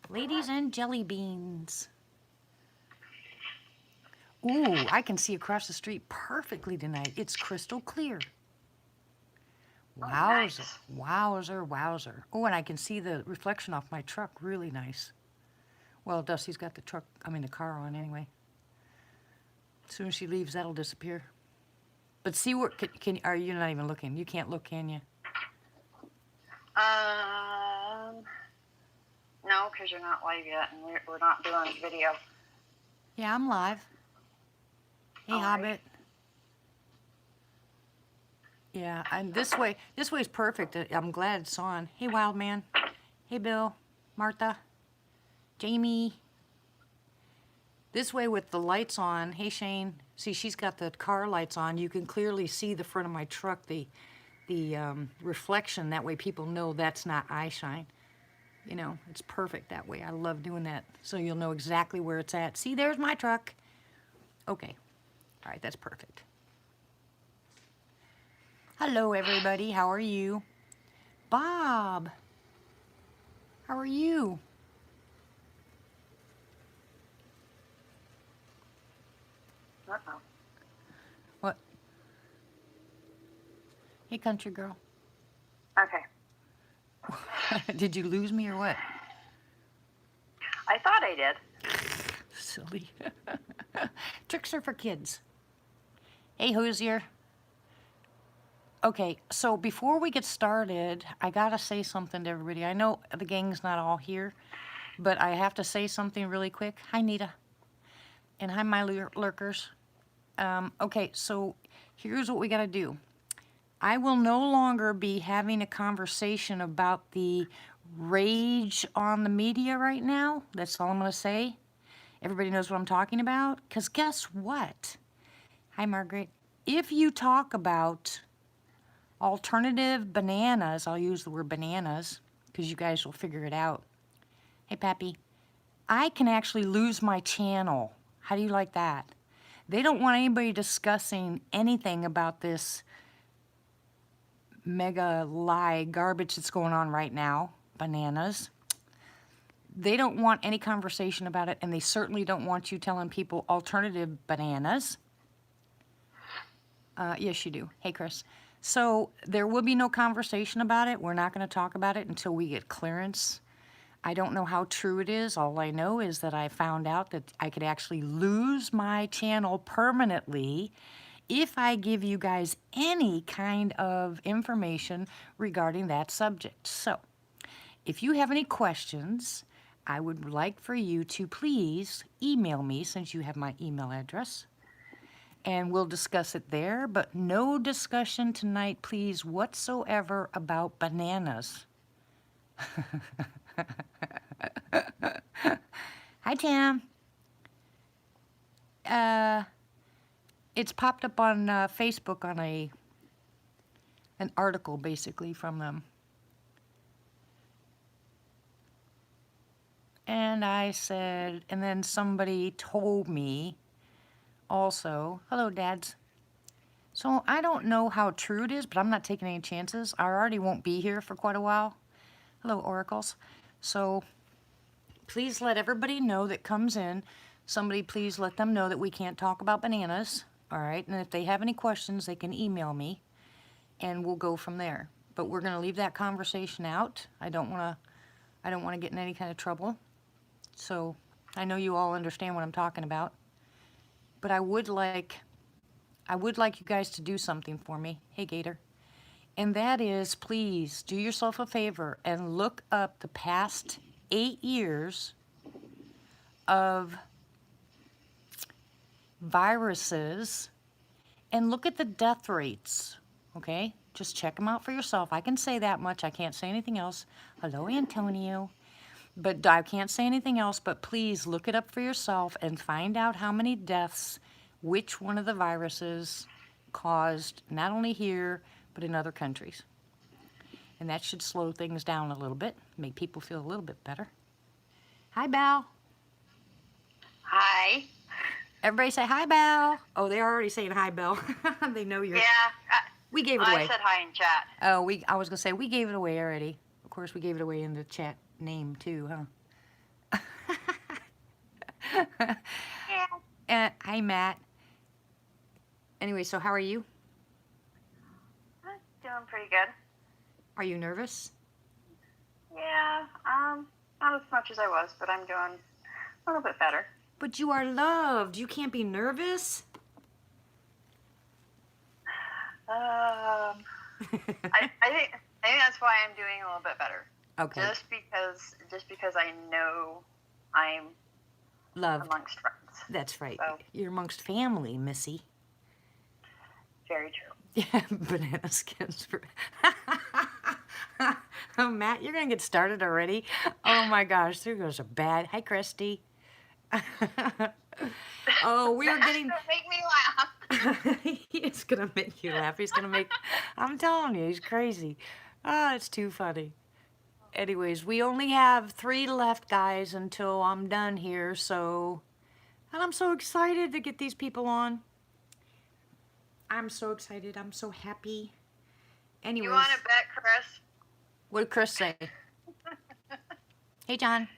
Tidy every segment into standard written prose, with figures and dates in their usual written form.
Ladies and jelly beans. Ooh, I can see across the street perfectly tonight. It's crystal clear. Oh, Wowzer, nice. wowzer, wowzer. Oh, and I can see the reflection off my truck. Really nice. Well, Dusty's got the car on anyway. As soon as she leaves, that'll disappear. But see where, are you not even looking? You can't look, can you? No, because you're not live yet, and we're not doing video. Yeah, I'm live. Hey, All Hobbit. right. Yeah, and this way's perfect. I'm glad it's on. Hey, Wild Man. Hey, Bill, Martha, Jamie. This way with the lights on. Hey, Shane. See, she's got the car lights on. You can clearly see the front of my truck, the reflection. That way people know that's not eye shine. You know, it's perfect that way. I love doing that. So you'll know exactly where it's at. See, there's my truck. Okay. All right, that's perfect. Hello, everybody. How are you? Bob. How are you? Uh-oh. What? Hey, country girl. Okay. Did you lose me or what? I thought I did. Silly. Tricks are for kids. Hey, Hoosier. Okay, so before we get started, I gotta say something to everybody. I know the gang's not all here, but I have to say something really quick. Hi, Nita. And hi, my lurkers. Okay, so here's what we gotta do. I will no longer be having a conversation about the rage on the media right now. That's all I'm gonna say. Everybody knows what I'm talking about? Because guess what? Hi, Margaret. If you talk about alternative bananas, I'll use the word bananas because you guys will figure it out. Hey, Pappy. I can actually lose my channel. How do you like that? They don't want anybody discussing anything about this mega lie garbage that's going on right now, bananas. They don't want any conversation about it, and they certainly don't want you telling people alternative bananas. Yes, you do. Hey, Chris. So there will be no conversation about it. We're not going to talk about it until we get clearance. I don't know how true it is. All I know is that I found out that I could actually lose my channel permanently if I give you guys any kind of information regarding that subject. So if you have any questions, I would like for you to please email me, since you have my email address, and we'll discuss it there, but no discussion tonight, please, whatsoever about bananas. Hi, Tam. It's popped up on Facebook on an article, basically, from them. And I said, and then somebody told me also, hello, dads. So I don't know how true it is, but I'm not taking any chances. I already won't be here for quite a while. Hello, oracles. So please let everybody know that comes in. Somebody please let them know that we can't talk about bananas. All right, and if they have any questions, they can email me, and we'll go from there. But we're going to leave that conversation out. I don't want to get in any kind of trouble. So I know you all understand what I'm talking about. But I would like you guys to do something for me. Hey, Gator. And that is, please do yourself a favor and look up the past 8 years of viruses and look at the death rates, okay? Just check them out for yourself. I can say that much. I can't say anything else. Hello, Antonio. But I can't say anything else, but please look it up for yourself and find out how many deaths which one of the viruses caused, not only here, but in other countries. And that should slow things down a little bit, make people feel a little bit better. Hi, Bal. Hi. Everybody say hi, Bal. Oh, they're already saying hi, Bal. They know you're... Yeah. We gave it away. I said hi in chat. Oh, I was going to say, we gave it away already. Of course, we gave it away in the chat name, too, huh? Yeah, Hi, Matt. Anyway, so how are you? I'm doing pretty good. Are you nervous? Yeah, not as much as I was, but I'm doing a little bit better. But you are loved. You can't be nervous. Um, I think that's why I'm doing a little bit better. Okay. Just because I know I'm Loved. amongst friends. That's right. So You're amongst family, Missy. very true. Yeah, banana skins. Oh, Matt, you're gonna get started already. Oh my gosh, there goes a bad. Hi, Christy. Oh, we are That's getting. gonna make me laugh. He's gonna make you laugh. He's gonna make. I'm telling you, he's crazy. Oh, it's too funny. Anyways, we only have 3 left, guys, until I'm done here. So, and I'm so excited to get these people on. I'm so excited. I'm so happy. Anyways, You want to bet, Chris? what did Chris say? Hey, John.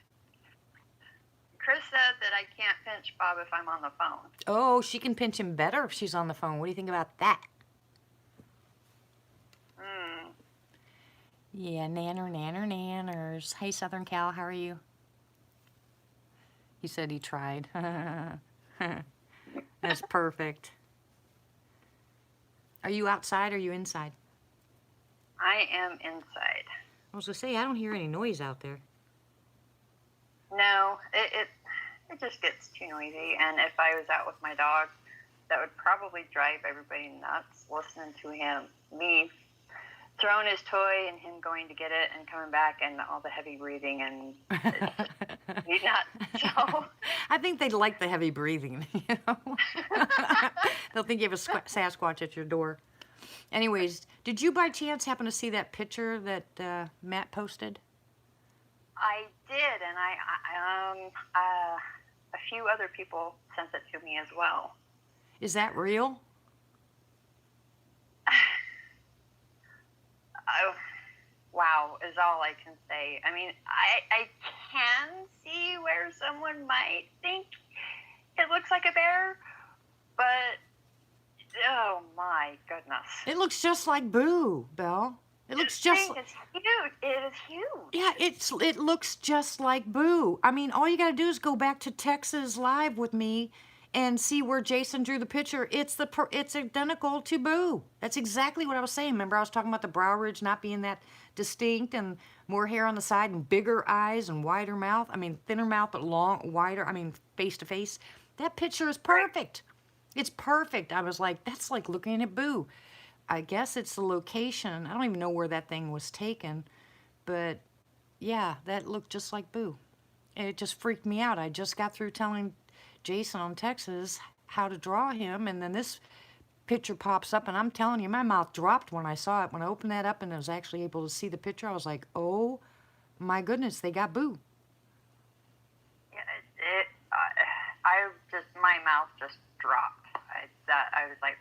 Chris said that I can't pinch Bob if I'm on the phone. Oh, she can pinch him better if she's on the phone. What do you think about that? Hmm. Yeah, nanners. Hey, Southern Cal, how are you? He said he tried. That's perfect. Are you outside or are you inside? I am inside. I was gonna say, I don't hear any noise out there. No, it just gets too noisy. And if I was out with my dog, that would probably drive everybody nuts listening to me throwing his toy and him going to get it and coming back and all the heavy breathing and it's just be nuts. So I think they'd like the heavy breathing, you know? They'll think you have a Sasquatch at your door. Anyways, did you by chance happen to see that picture that Matt posted? I did, and a few other people sent it to me as well. Is that real? Wow, is all I can say. I mean, I can see where someone might think it looks like a bear, but oh my goodness. It looks just like Boo, Belle. It looks just It's huge. It is huge. yeah, it looks just like Boo. I mean, all you gotta do is go back to Texas Live with me and see where Jason drew the picture. It's identical to Boo. That's exactly what I was saying. Remember, I was talking about the brow ridge not being that distinct and more hair on the side and bigger eyes and wider mouth. I mean, thinner mouth but wider. I mean, face to face. That picture is perfect. It's perfect. I was like, that's like looking at Boo. I guess it's the location. I don't even know where that thing was taken, but yeah, that looked just like Boo. And it just freaked me out. I just got through telling Jason on Texas how to draw him, and then this picture pops up, and I'm telling you, my mouth dropped when I saw it. When I opened that up and I was actually able to see the picture, I was like, oh my goodness, they got Boo. Yeah, my mouth just dropped. I was like,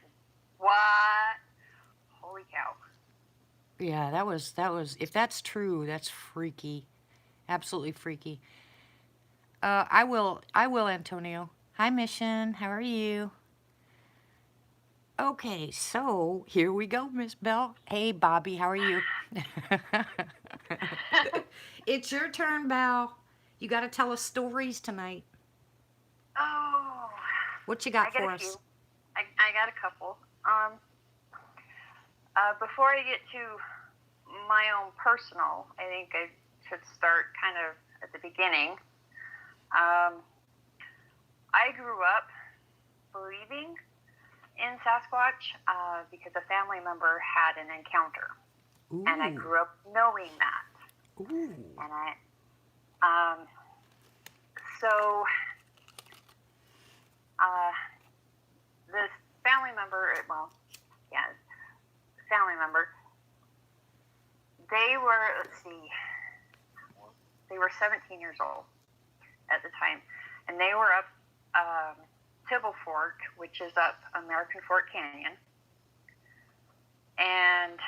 what? Holy cow. Yeah, that was, if that's true, that's freaky. Absolutely freaky. I will, Antonio. Hi, Mission. How are you? Okay, so here we go, Miss Bell. Hey, Bobby, how are you? It's your turn, Belle. You got to tell us stories tonight. Oh. What you got I got for a us? few. I got a couple. Before I get to my own personal, I think I should start kind of at the beginning. I grew up believing in Sasquatch because a family member had an encounter. Ooh. And I grew up knowing that. Ooh. And so this family member, family member, they were 17 years old at the time, and they were up Tibble Fork, which is up American Fork Canyon, and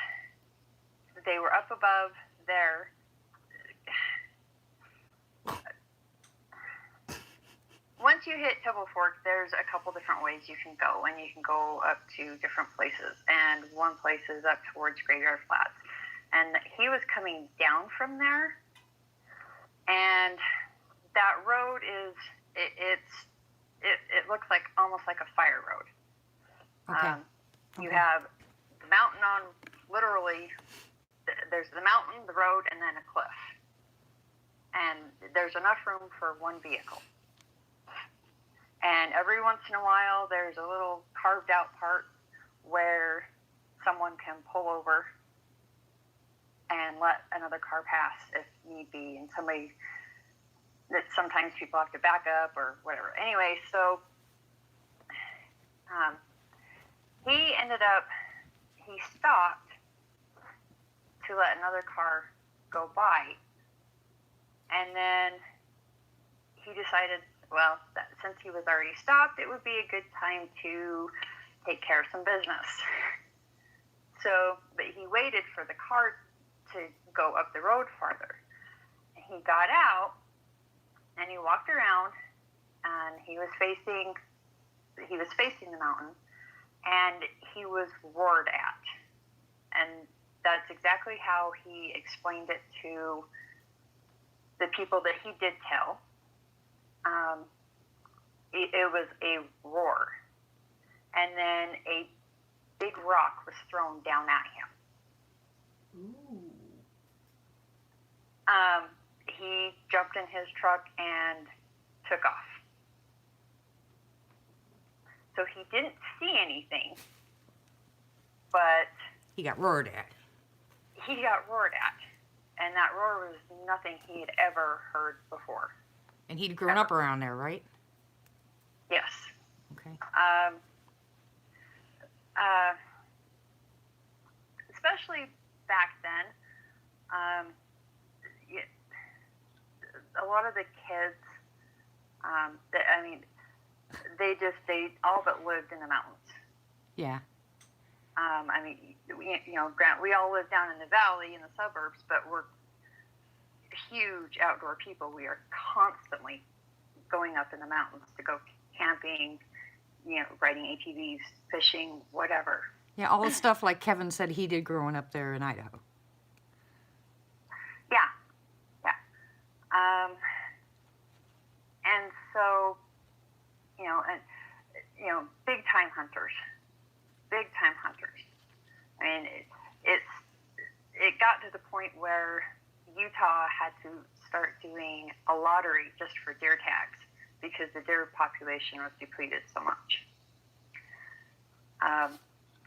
they were up above there. Once you hit Tubble Fork, there's a couple different ways you can go, and you can go up to different places. And one place is up towards Graveyard Flats. And he was coming down from there, and that road is it looks like almost like a fire road. Okay. You have the mountain on literally. There's the mountain, the road, and then a cliff. And there's enough room for one vehicle. And every once in a while, there's a little carved out part where someone can pull over and let another car pass if need be. And sometimes people have to back up or whatever. Anyway, so he stopped to let another car go by. And then he decided, well, since he was already stopped, it would be a good time to take care of some business. So, but he waited for the car to go up the road farther. He got out and he walked around, and he was facing the mountain, and he was roared at. And that's exactly how he explained it to the people that he did tell. It was a roar. And then a big rock was thrown down at him. Ooh. He jumped in his truck and took off. So he didn't see anything, but He got roared at. he got roared at. And that roar was nothing he had ever heard before. And he'd grown up around there, right? Yes. Okay. Especially back then, a lot of the kids, they all but lived in the mountains. Yeah. We all live down in the valley in the suburbs, but we're huge outdoor people. We are constantly going up in the mountains to go camping, riding ATVs, fishing, whatever. Yeah, all the stuff like Kevin said he did growing up there in Idaho. Yeah. And so, big time hunters. I mean, it got to the point where Utah had to start doing a lottery just for deer tags because the deer population was depleted so much.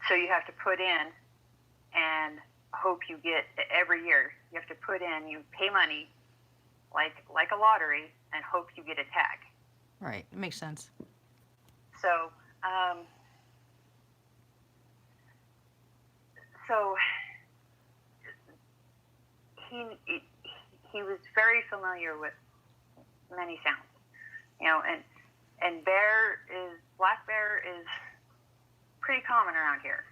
So you have to put in and hope you get every year. You have to put in, you pay money like a lottery and hope you get a tag. Right, it makes sense. So, he was very familiar with many sounds, and black bear is pretty common around here,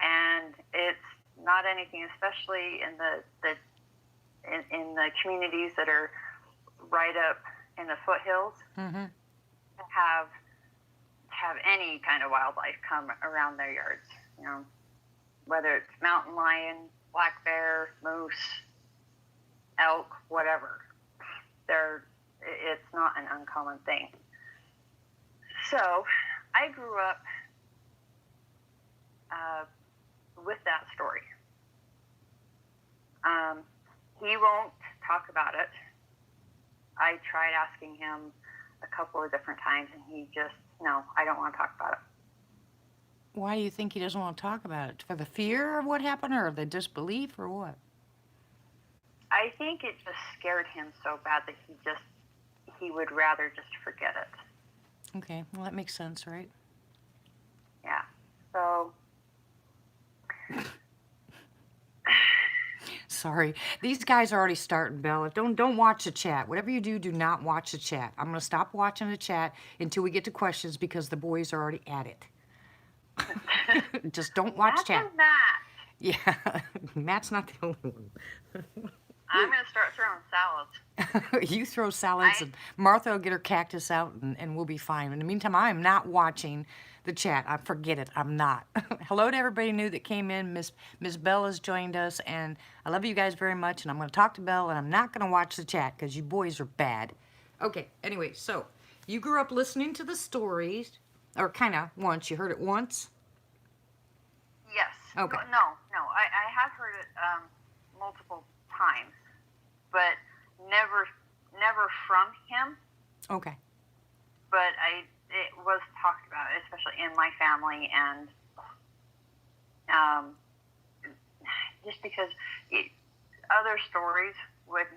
and it's not anything, especially in the communities that are right up in the foothills, Mm-hmm. have any kind of wildlife come around their yards, whether it's mountain lion, black bear, moose, elk, whatever. It's not an uncommon thing. So I grew up with that story. He won't talk about it. I tried asking him a couple of different times, and he just, no, I don't want to talk about it. Why do you think he doesn't want to talk about it? For the fear of what happened, or the disbelief, or what? I think it just scared him so bad that he would rather just forget it. Okay, well, that makes sense, right? Yeah. So. Sorry. These guys are already starting, Bella. Don't watch the chat. Whatever you do, do not watch the chat. I'm going to stop watching the chat until we get to questions because the boys are already at it. Just don't watch chat. Matt. Yeah, Matt's not the only one. I'm going to start throwing salads. You throw salads, I and Martha will get her cactus out, and we'll be fine. In the meantime, I am not watching the chat. I forget it. I'm not. Hello to everybody new that came in. Miss Bell has joined us, and I love you guys very much. And I'm going to talk to Bell, and I'm not going to watch the chat because you boys are bad. Okay. Anyway, so you grew up listening to the stories, or kind of once. You heard it once. yes. Okay. No. I have heard it multiple times, but never from him. Okay. But it was talked about, especially in my family, and just because other stories would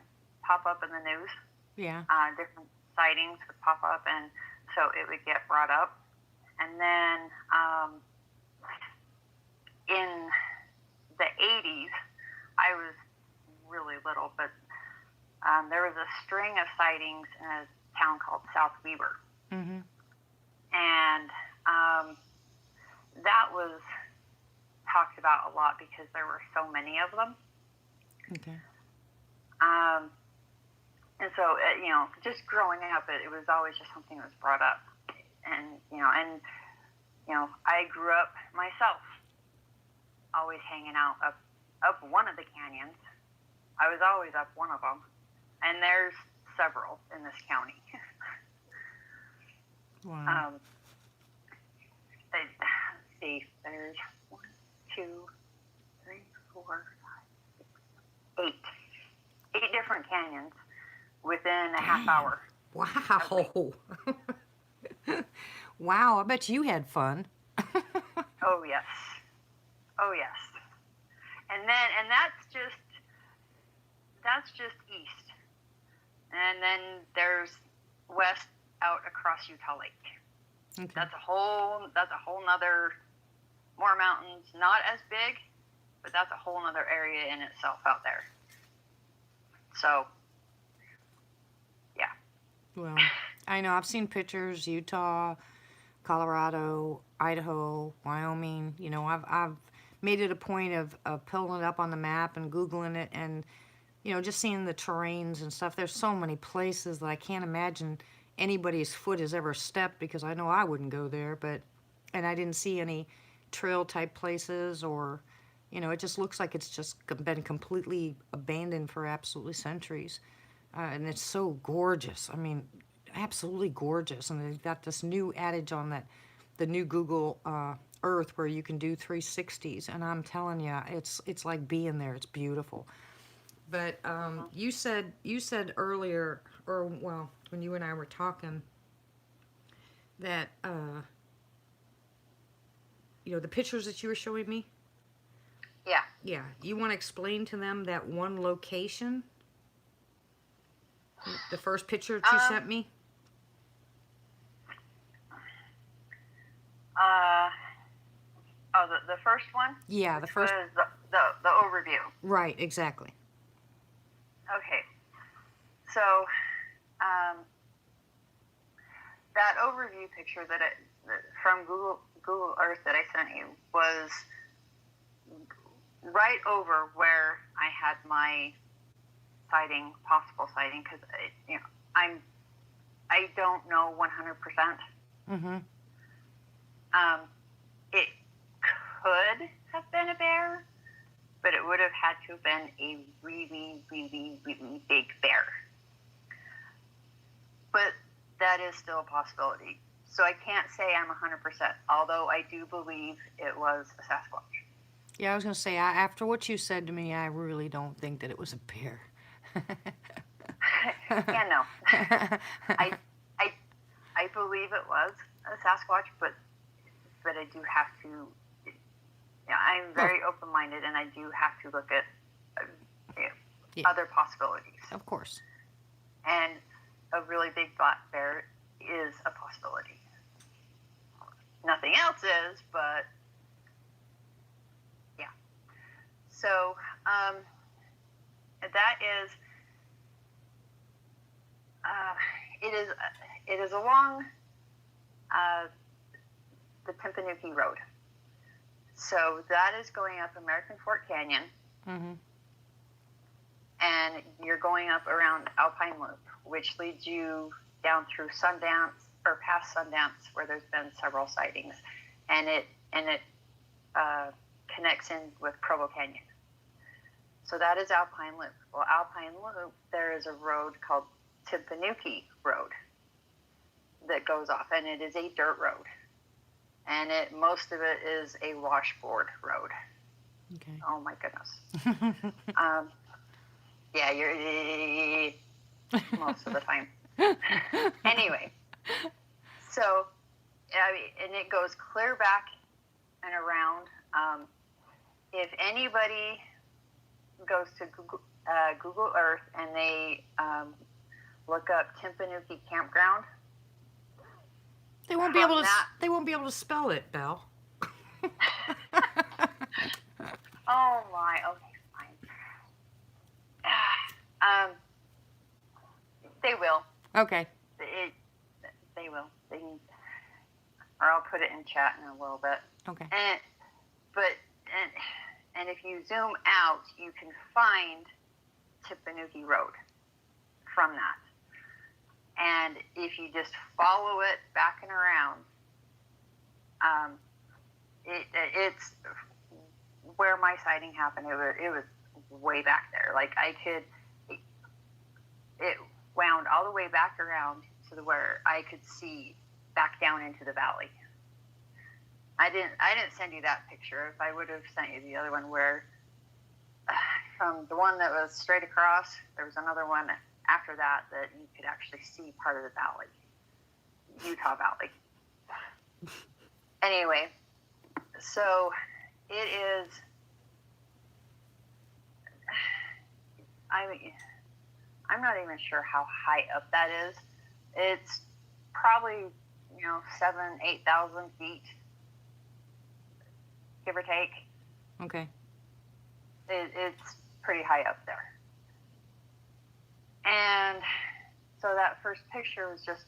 pop up in the news, Yeah. different sightings would pop up, and so it would get brought up. And then in the 80s, I was really little, but there was a string of sightings in a town called South Weber. Mm-hmm. And that was talked about a lot because there were so many of them. Okay. And so, just growing up, it was always just something that was brought up. And I grew up myself, always hanging out up one of the canyons. I was always up one of them. And there's several in this county. Wow. Let's see, there's 1, 2, 3, 4, 5, 6, 8 different canyons within a half hour. Wow. Wow, I bet you had fun. Oh yes. And that's just east. And then there's west out across Utah Lake. Okay. That's a whole nother, more mountains, not as big, but that's a whole nother area in itself out there. So, yeah. Well, I know I've seen pictures, Utah, Colorado, Idaho, Wyoming. I've made it a point of pulling it up on the map and Googling it, and just seeing the terrains and stuff. There's so many places that I can't imagine anybody's foot has ever stepped, because I know I wouldn't go there, and I didn't see any trail type places, or it just looks like it's just been completely abandoned for absolutely centuries. And it's so gorgeous. I mean, absolutely gorgeous. And they've got this new adage on the new Google Earth, where you can do 360s, and I'm telling you, it's like being there. It's beautiful. But you said earlier, or well, when you and I were talking, that the pictures that you were showing me. Yeah. Yeah, you want to explain to them that one location? The first picture that you sent me? The first one? Yeah, the first. Was the overview. Right, exactly. Okay. So, that overview picture that from Google Earth that I sent you was right over where I had my possible sighting, because I don't know 100%. Mm-hmm. It could have been a bear, but it would have had to have been a really, really, really big bear. But that is still a possibility. So I can't say I'm 100%, although I do believe it was a Sasquatch. Yeah, I was going to say, after what you said to me, I really don't think that it was a bear. Yeah, no. I believe it was a Sasquatch, but I do have to. I'm very open-minded, and I do have to look at other possibilities. Of course. And a really big black bear is a possibility. Nothing else is, but yeah. So that is. It is along the Timpanuki Road. So that is going up American Fork Canyon. Mm-hmm. and you're going up around Alpine Loop, which leads you down through Sundance or past Sundance, where there's been several sightings, and it connects in with Provo Canyon. So that is Alpine Loop. Well, Alpine Loop, there is a road called Timpanuki Road that goes off, and it is a dirt road, and most of it is a washboard road. Okay. Oh my goodness. Yeah, you're most of the time. Anyway, so and it goes clear back and around. If anybody goes to Google Earth and they look up Timpanuki Campground, They won't be able to. They won't be able to spell it, Belle. Oh my. Okay, fine. They will. Okay. They will. Or I'll put it in chat in a little bit. Okay. And if you zoom out, you can find Timpanuki Road from that. And if you just follow it back and around, it's where my sighting happened. It was way back there. Like it wound all the way back around to where I could see back down into the valley. I didn't send you that picture. If I would have sent you the other one where from the one that was straight across, there was another one after that you could actually see part of the valley, Utah Valley. Anyway, so it is, I'm not even sure how high up that is. It's probably, 7,000, 8,000 feet, give or take. Okay. It's pretty high up there. And so that first picture was just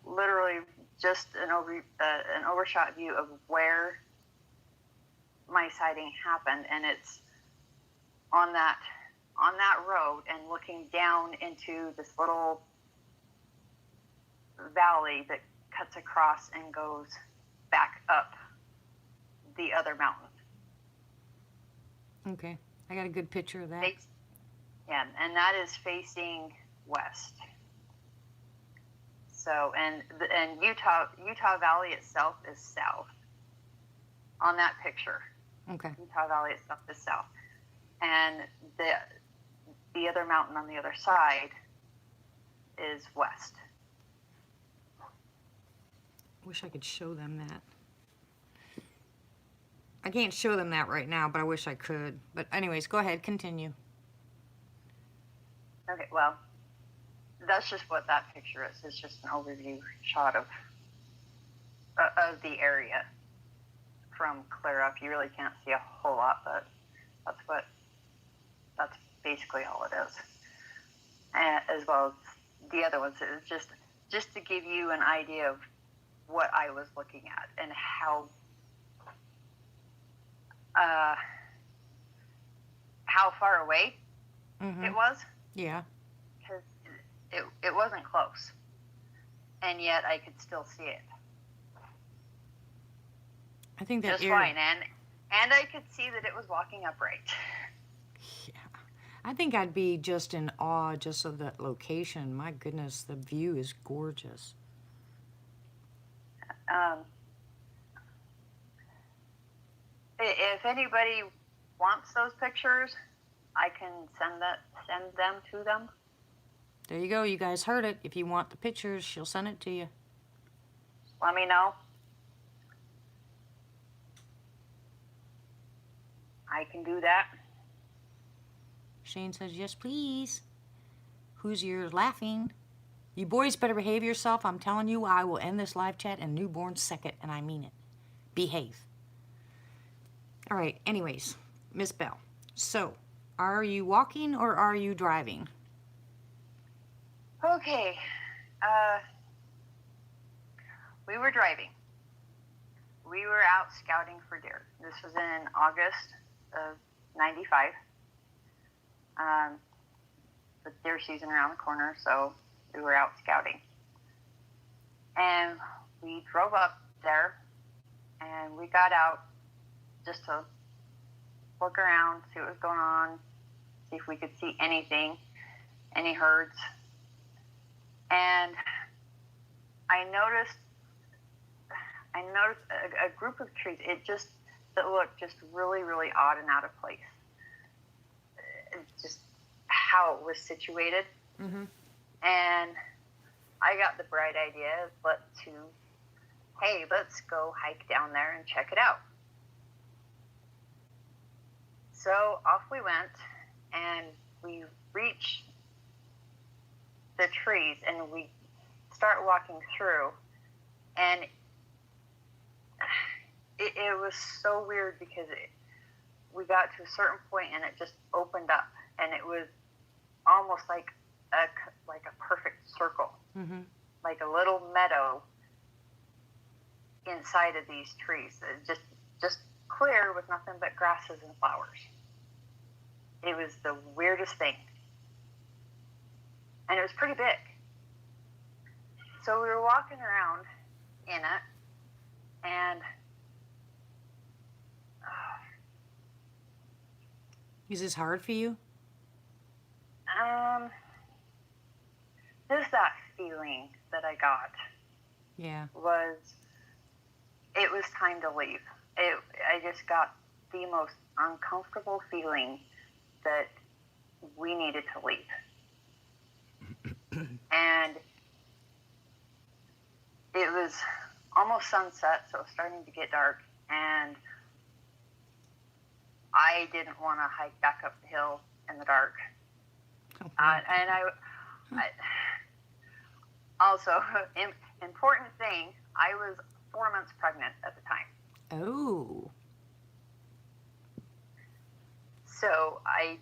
literally just an overshot view of where my sighting happened, and it's on that road and looking down into this little valley that cuts across and goes back up the other mountain. Okay. I got a good picture of that. Yeah, and that is facing west. So, and Utah Valley itself is south on that picture. Okay. Utah Valley itself is south, and the other mountain on the other side is west. Wish I could show them that. I can't show them that right now, but I wish I could. But anyways, go ahead, continue. Okay, well, that's just what that picture is. It's just an overview shot of the area from clear up. You really can't see a whole lot, but that's basically all it is. And as well as the other ones, it's just to give you an idea of what I was looking at and how far away it was. Yeah. Because it wasn't close, and yet I could still see it. I think that just fine, and I could see that it was walking upright. Yeah. I think I'd be just in awe just of that location. My goodness, the view is gorgeous. If anybody wants those pictures, I can send them to them. There you go. You guys heard it. If you want the pictures, she'll send it to you. Let me know. I can do that. Shane says, yes, please. Who's your laughing? You boys better behave yourself. I'm telling you, I will end this live chat in newborn second, and I mean it. Behave. All right, anyways, Miss Bell. So, are you walking or are you driving? Okay. We were driving. We were out scouting for deer. This was in August of 95. the deer season around the corner, so we were out scouting. And we drove up there, and we got out just to look around, see what was going on, see if we could see anything, any herds. And I noticed a group of trees. That looked just really, really odd and out of place. Just how it was situated. Mm-hmm. And I got the bright idea, let's go hike down there and check it out. So off we went, and we reach the trees, and we start walking through, and it was so weird because we got to a certain point, and it just opened up, and it was almost like a perfect circle, Mm-hmm. like a little meadow inside of these trees, just clear with nothing but grasses and flowers. It was the weirdest thing, and it was pretty big. So we were walking around in it, and Is this hard for you? just that feeling that I got Yeah. it was time to leave. I just got the most uncomfortable feeling that we needed to leave. And it was almost sunset, so it was starting to get dark, and I didn't want to hike back up the hill in the dark. Oh, And I also, important thing, I was 4 months pregnant at the time. oh. So I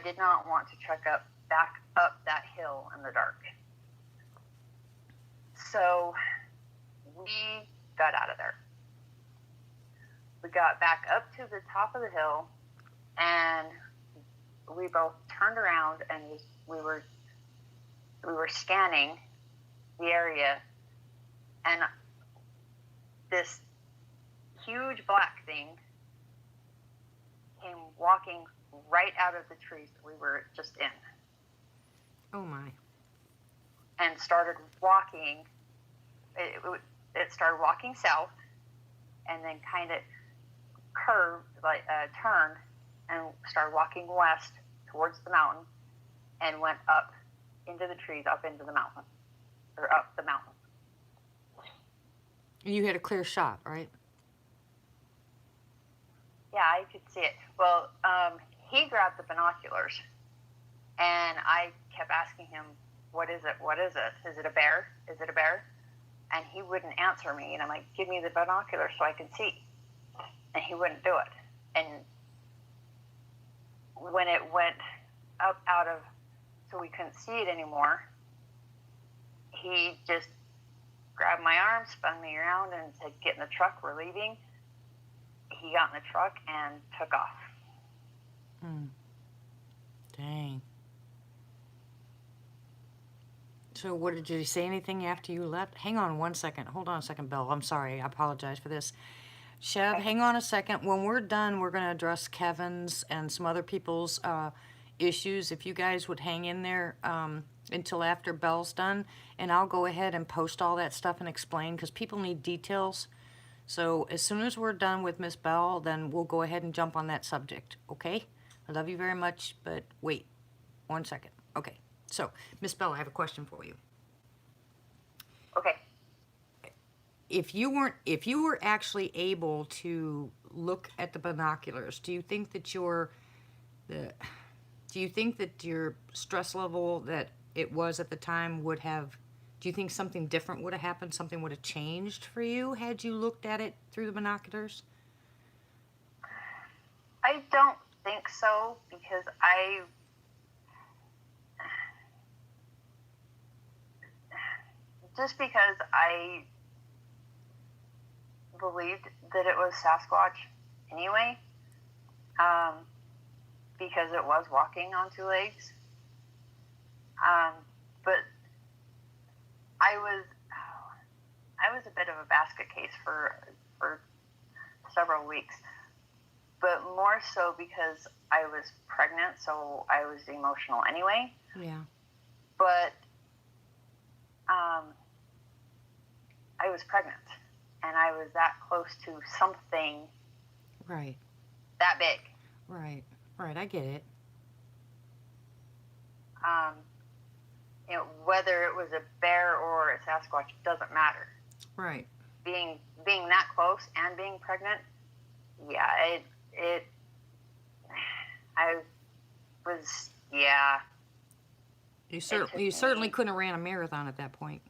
did not want to trek back up that hill in the dark. So we got out of there. We got back up to the top of the hill, and we both turned around, and we were scanning the area, and this huge black thing came walking right out of the trees that we were just in, Oh my. and started walking. It started walking south, and then kind of curved, turned, and started walking west towards the mountain, and went up into the trees, up into the mountain, or up the mountain. You had a clear shot, right? Yeah, I could see it. Well, he grabbed the binoculars, and I kept asking him, "What is it? What is it? Is it a bear? Is it a bear?" And he wouldn't answer me, and I'm like, "Give me the binoculars so I can see." And he wouldn't do it. And when it went up so we couldn't see it anymore, he just grabbed my arm, spun me around, and said, "Get in the truck, we're leaving." He got in the truck and took off. Dang. So what did you say anything after you left? Hang on one second. Hold on a second, Bill. I'm sorry. I apologize for this. Chev, hang on a second. When we're done, we're going to address Kevin's and some other people's issues. If you guys would hang in there until after Bell's done, and I'll go ahead and post all that stuff and explain, because people need details. So as soon as we're done with Miss Bell, then we'll go ahead and jump on that subject, okay? I love you very much, but wait 1 second. Okay, so Miss Bell, I have a question for you. Okay. If you were actually able to look at the binoculars, do you think that your stress level that it was at the time do you think something different would have happened, something would have changed for you had you looked at it through the binoculars? I don't think so, because I believed that it was Sasquatch anyway, because it was walking on two legs. But I was I was a bit of a basket case for several weeks, but more so because I was pregnant, so I was emotional anyway. Yeah. But I was pregnant, and I was that close to something Right. that big. Right. Right. I get it. Um, whether it was a bear or a Sasquatch doesn't matter. Right. Being that close and being pregnant, yeah, it I was, yeah, You it certainly took you certainly me. couldn't have ran a marathon at that point.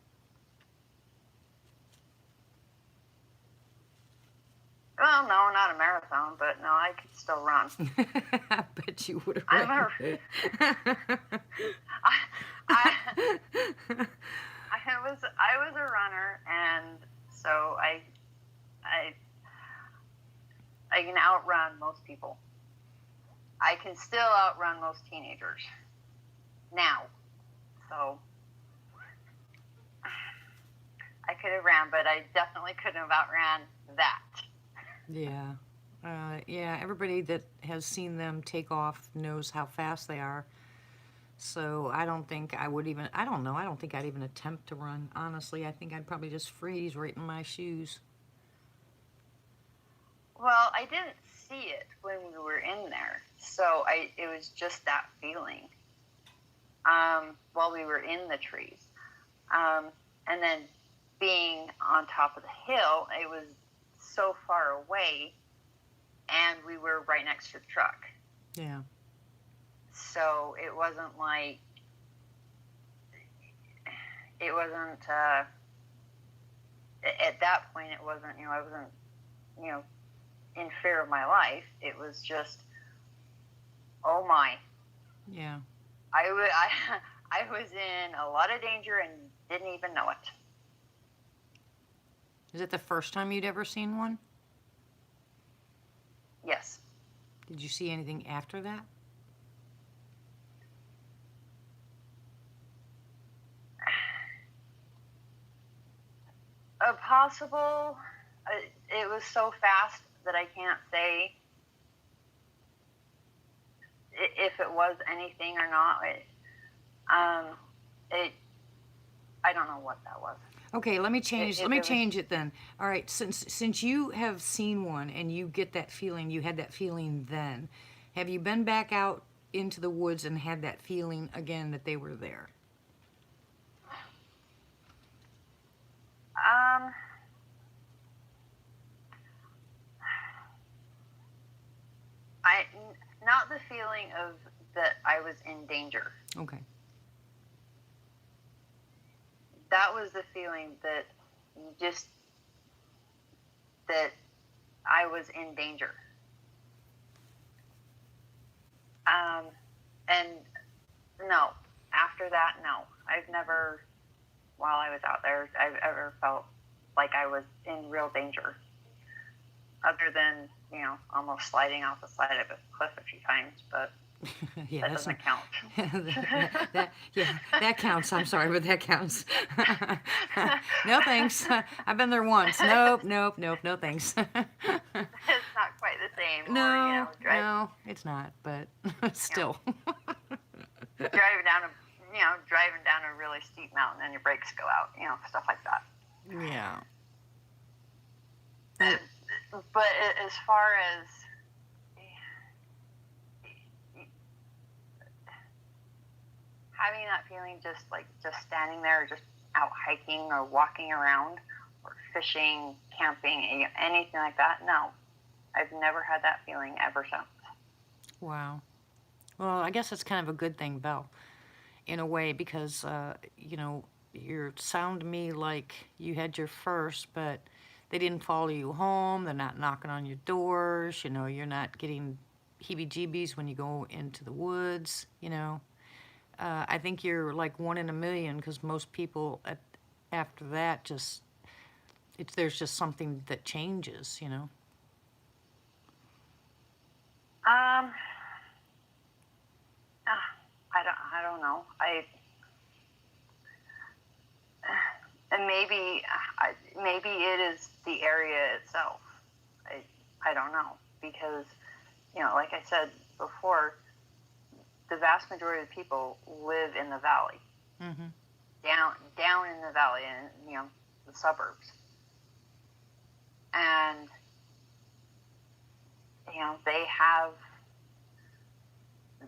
Well, no, not a marathon, but no, I could still run. I bet you would have I'm a, ran. I, I, I was a runner, and so I I can outrun most people. I can still outrun most teenagers now. So I could have ran, but I definitely couldn't have outran that. Yeah. Yeah, everybody that has seen them take off knows how fast they are. So I don't think I would even, I don't know, I don't think I'd even attempt to run. Honestly, I think I'd probably just freeze right in my shoes. Well, I didn't see it when we were in there, so it was just that feeling while we were in the trees, and then being on top of the hill, it was so far away, and we were right next to the truck. Yeah. So it wasn't like it wasn't at that point. It wasn't, I wasn't, you know, in fear of my life. It was just, oh my, Yeah. I was in a lot of danger and didn't even know it. Is it the first time you'd ever seen one? Yes. Did you see anything after that? A possible. It was so fast that I can't say if it was anything or not. It. I don't know what that was. Okay, let me change. Let me It was. change it then. All right, since you have seen one and you get that feeling, you had that feeling then. Have you been back out into the woods and had that feeling again that they were there? Um. I not the feeling of that I was in danger. Okay. That was the feeling that just that I was in danger. And no, after that, no. I've never, while I was out there, I've ever felt like I was in real danger. Other than, almost sliding off the side of a cliff a few times, but Yeah, that that's doesn't not, count. yeah, that counts. I'm sorry, but that counts. No thanks. I've been there once. Nope, nope, nope, no thanks. It's not quite the same. No, Or, no, it's not, but still. driving down a really steep mountain and your brakes go out, stuff like that. Yeah. But as far as having that feeling, just standing there, or just out hiking or walking around or fishing, camping, anything like that, no, I've never had that feeling ever since. Wow. Well, I guess it's kind of a good thing, Belle, in a way, because, you sound to me like you had your first, but they didn't follow you home. They're not knocking on your doors. You're not getting heebie-jeebies when you go into the woods, I think you're like one in a million because most people after that there's just something that changes. I don't know. maybe maybe it is the area itself. I don't know, because like I said before, the vast majority of people live in the valley, Mm-hmm. down in the valley, and the suburbs, and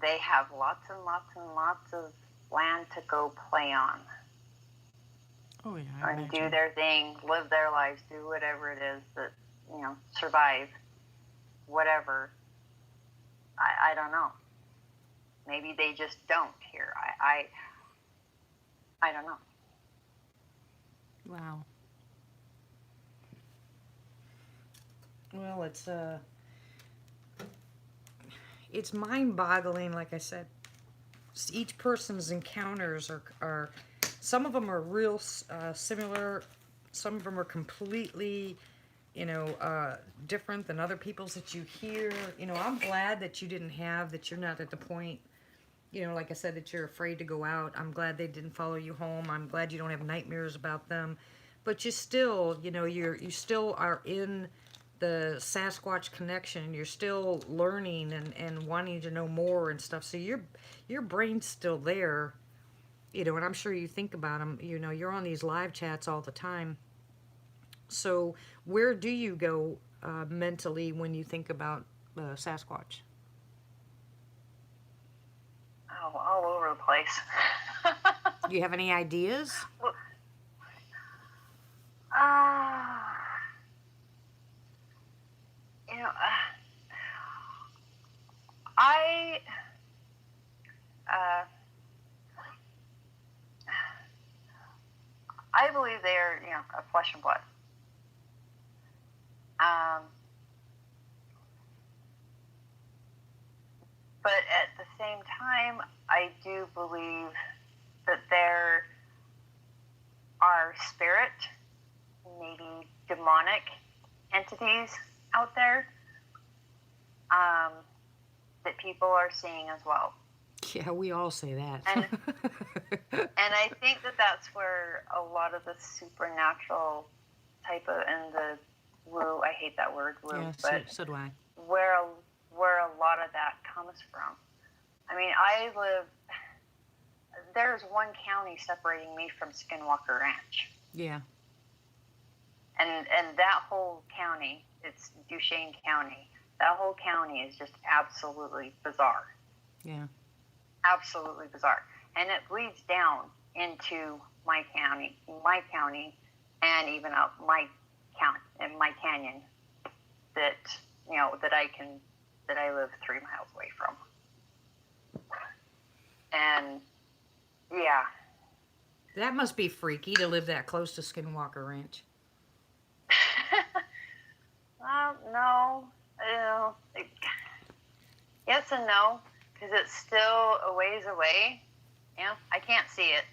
they have lots and lots and lots of land to go play on. Oh yeah, I And do imagine. their thing, live their lives, do whatever it is that, survive, whatever. I don't know. Maybe they just don't here. I don't know. Wow. Well, it's mind-boggling. Like I said, each person's encounters are some of them are real similar. Some of them are completely, different than other people's that you hear. I'm glad that you're not at the point, like I said, that you're afraid to go out. I'm glad they didn't follow you home. I'm glad you don't have nightmares about them. But you still, you still are in the Sasquatch connection. You're still learning and wanting to know more and stuff. So your brain's still there, and I'm sure you think about them. You're on these live chats all the time. So where do you go mentally when you think about Sasquatch? Oh, all over the place. Do you have any ideas? Well, uh, you know, I uh, I believe they are, a flesh and blood. Um, but at the same time, I do believe that there are spirit, maybe demonic entities out there, that people are seeing as well. Yeah, we all say that. And I think that that's where a lot of the supernatural type of, and the woo, I hate that word, woo, Yeah, but so do I. where a lot of that comes from. I mean, there's one county separating me from Skinwalker Ranch. Yeah. And that whole county, it's Duchesne County, that whole county is just absolutely bizarre. Yeah. Absolutely bizarre. And it bleeds down into my county, and even up my canyon that, that I live 3 miles away from. And yeah. That must be freaky to live that close to Skinwalker Ranch. No, yes and no, because it's still a ways away. I can't see it.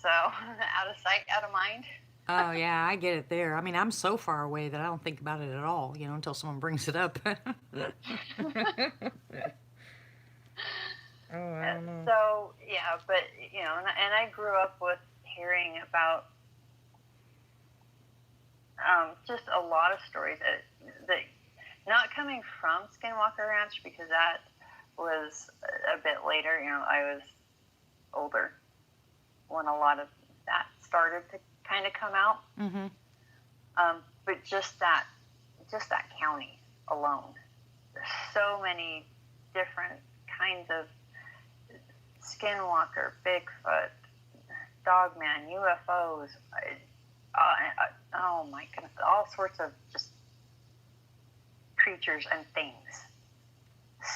So, out of sight, out of mind. Oh yeah, I get it there. I mean, I'm so far away that I don't think about it at all, until someone brings it up. Oh, I don't know. So, yeah, but, and I grew up with hearing about just a lot of stories that not coming from Skinwalker Ranch, because that was a bit later. I was older when a lot of that started to kind of come out. Mm-hmm. But just that county alone, there's so many different kinds of Skinwalker, Bigfoot, Dogman, UFOs. Oh my goodness, all sorts of just creatures and things.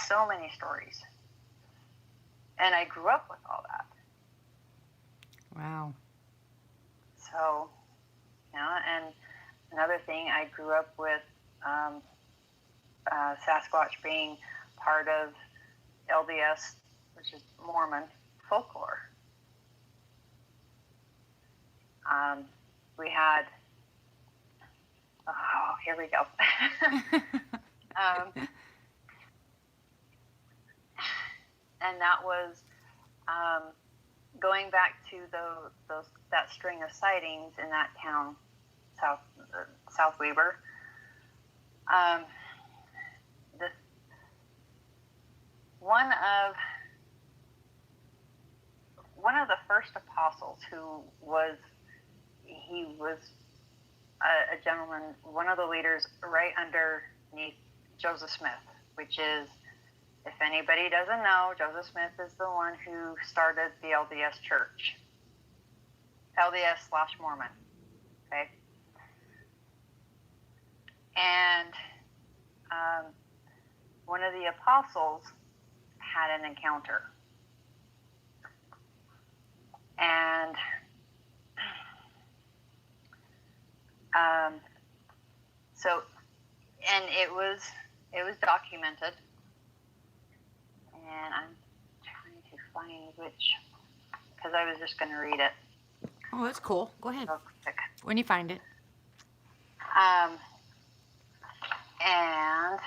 So many stories. And I grew up with all that. Wow. So, and another thing, I grew up with Sasquatch being part of LDS, which is Mormon folklore. We had, here we go. And that was going back to that string of sightings in that town, South Weber, the one of the first apostles he was a gentleman, one of the leaders right underneath Joseph Smith, which is, if anybody doesn't know, Joseph Smith is the one who started the LDS Church, LDS/Mormon, okay? And one of the apostles had an encounter. And it was documented. And I'm trying to find which, because I was just going to read it. Oh, that's cool. Go ahead. Real quick. When you find it. And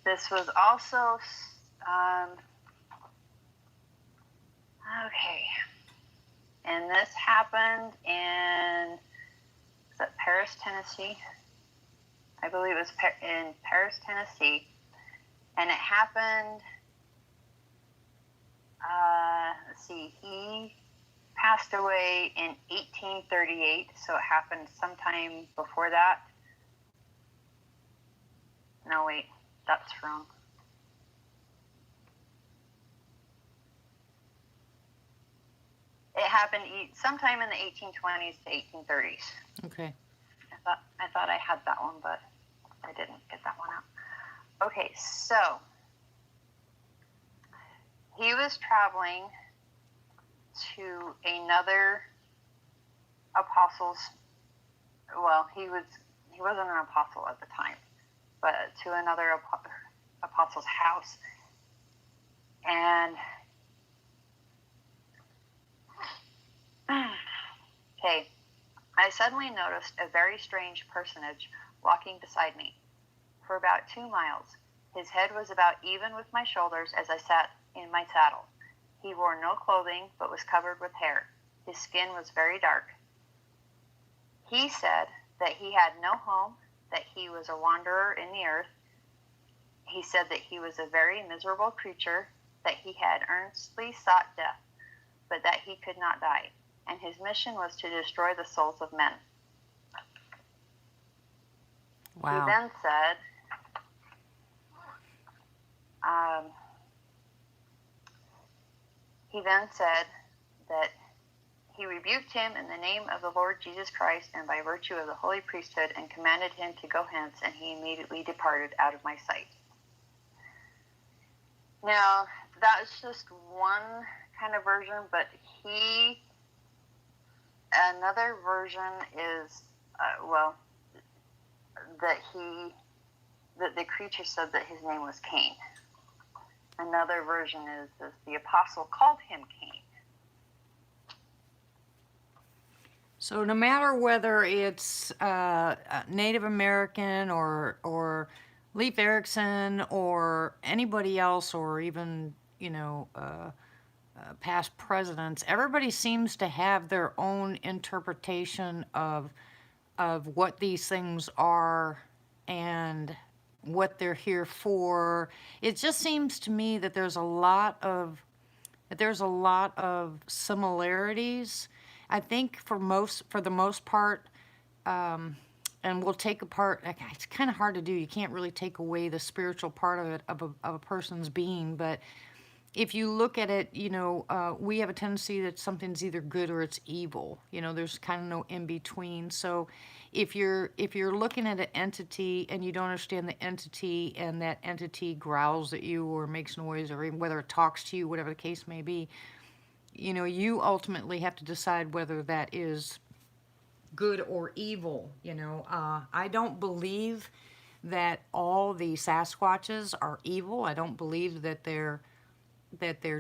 this was also, okay. And this happened in, is it Paris, Tennessee? I believe it was in Paris, Tennessee. And it happened, let's see, he passed away in 1838, so it happened sometime before that. No, wait, that's wrong. It happened sometime in the 1820s to 1830s. Okay. I thought I had that one, but I didn't get that one out. Okay, so he was traveling to another apostle's, well, he wasn't an apostle at the time, but to another apostle's house. And okay, I suddenly noticed a very strange personage walking beside me. For about 2 miles, his head was about even with my shoulders as I sat in my saddle. He wore no clothing, but was covered with hair. His skin was very dark. He said that he had no home, that he was a wanderer in the earth. He said that he was a very miserable creature, that he had earnestly sought death, but that he could not die, and his mission was to destroy the souls of men. Wow. He then said that he rebuked him in the name of the Lord Jesus Christ and by virtue of the holy priesthood, and commanded him to go hence, and he immediately departed out of my sight. Now, that's just one kind of version, but another version is, that the creature said that his name was Cain. Another version is the apostle called him Cain. So no matter whether it's Native American or Leif Erikson or anybody else, or even past presidents, everybody seems to have their own interpretation of what these things are and what they're here for. It just seems to me that there's a lot of similarities. I think for the most part, and we'll take apart. It's kind of hard to do. You can't really take away the spiritual part of it of a person's being, but if you look at it, we have a tendency that something's either good or it's evil. There's kind of no in between. So if you're looking at an entity and you don't understand the entity, and that entity growls at you or makes noise, or even whether it talks to you, whatever the case may be, you ultimately have to decide whether that is good or evil. I don't believe that all the Sasquatches are evil. I don't believe that they're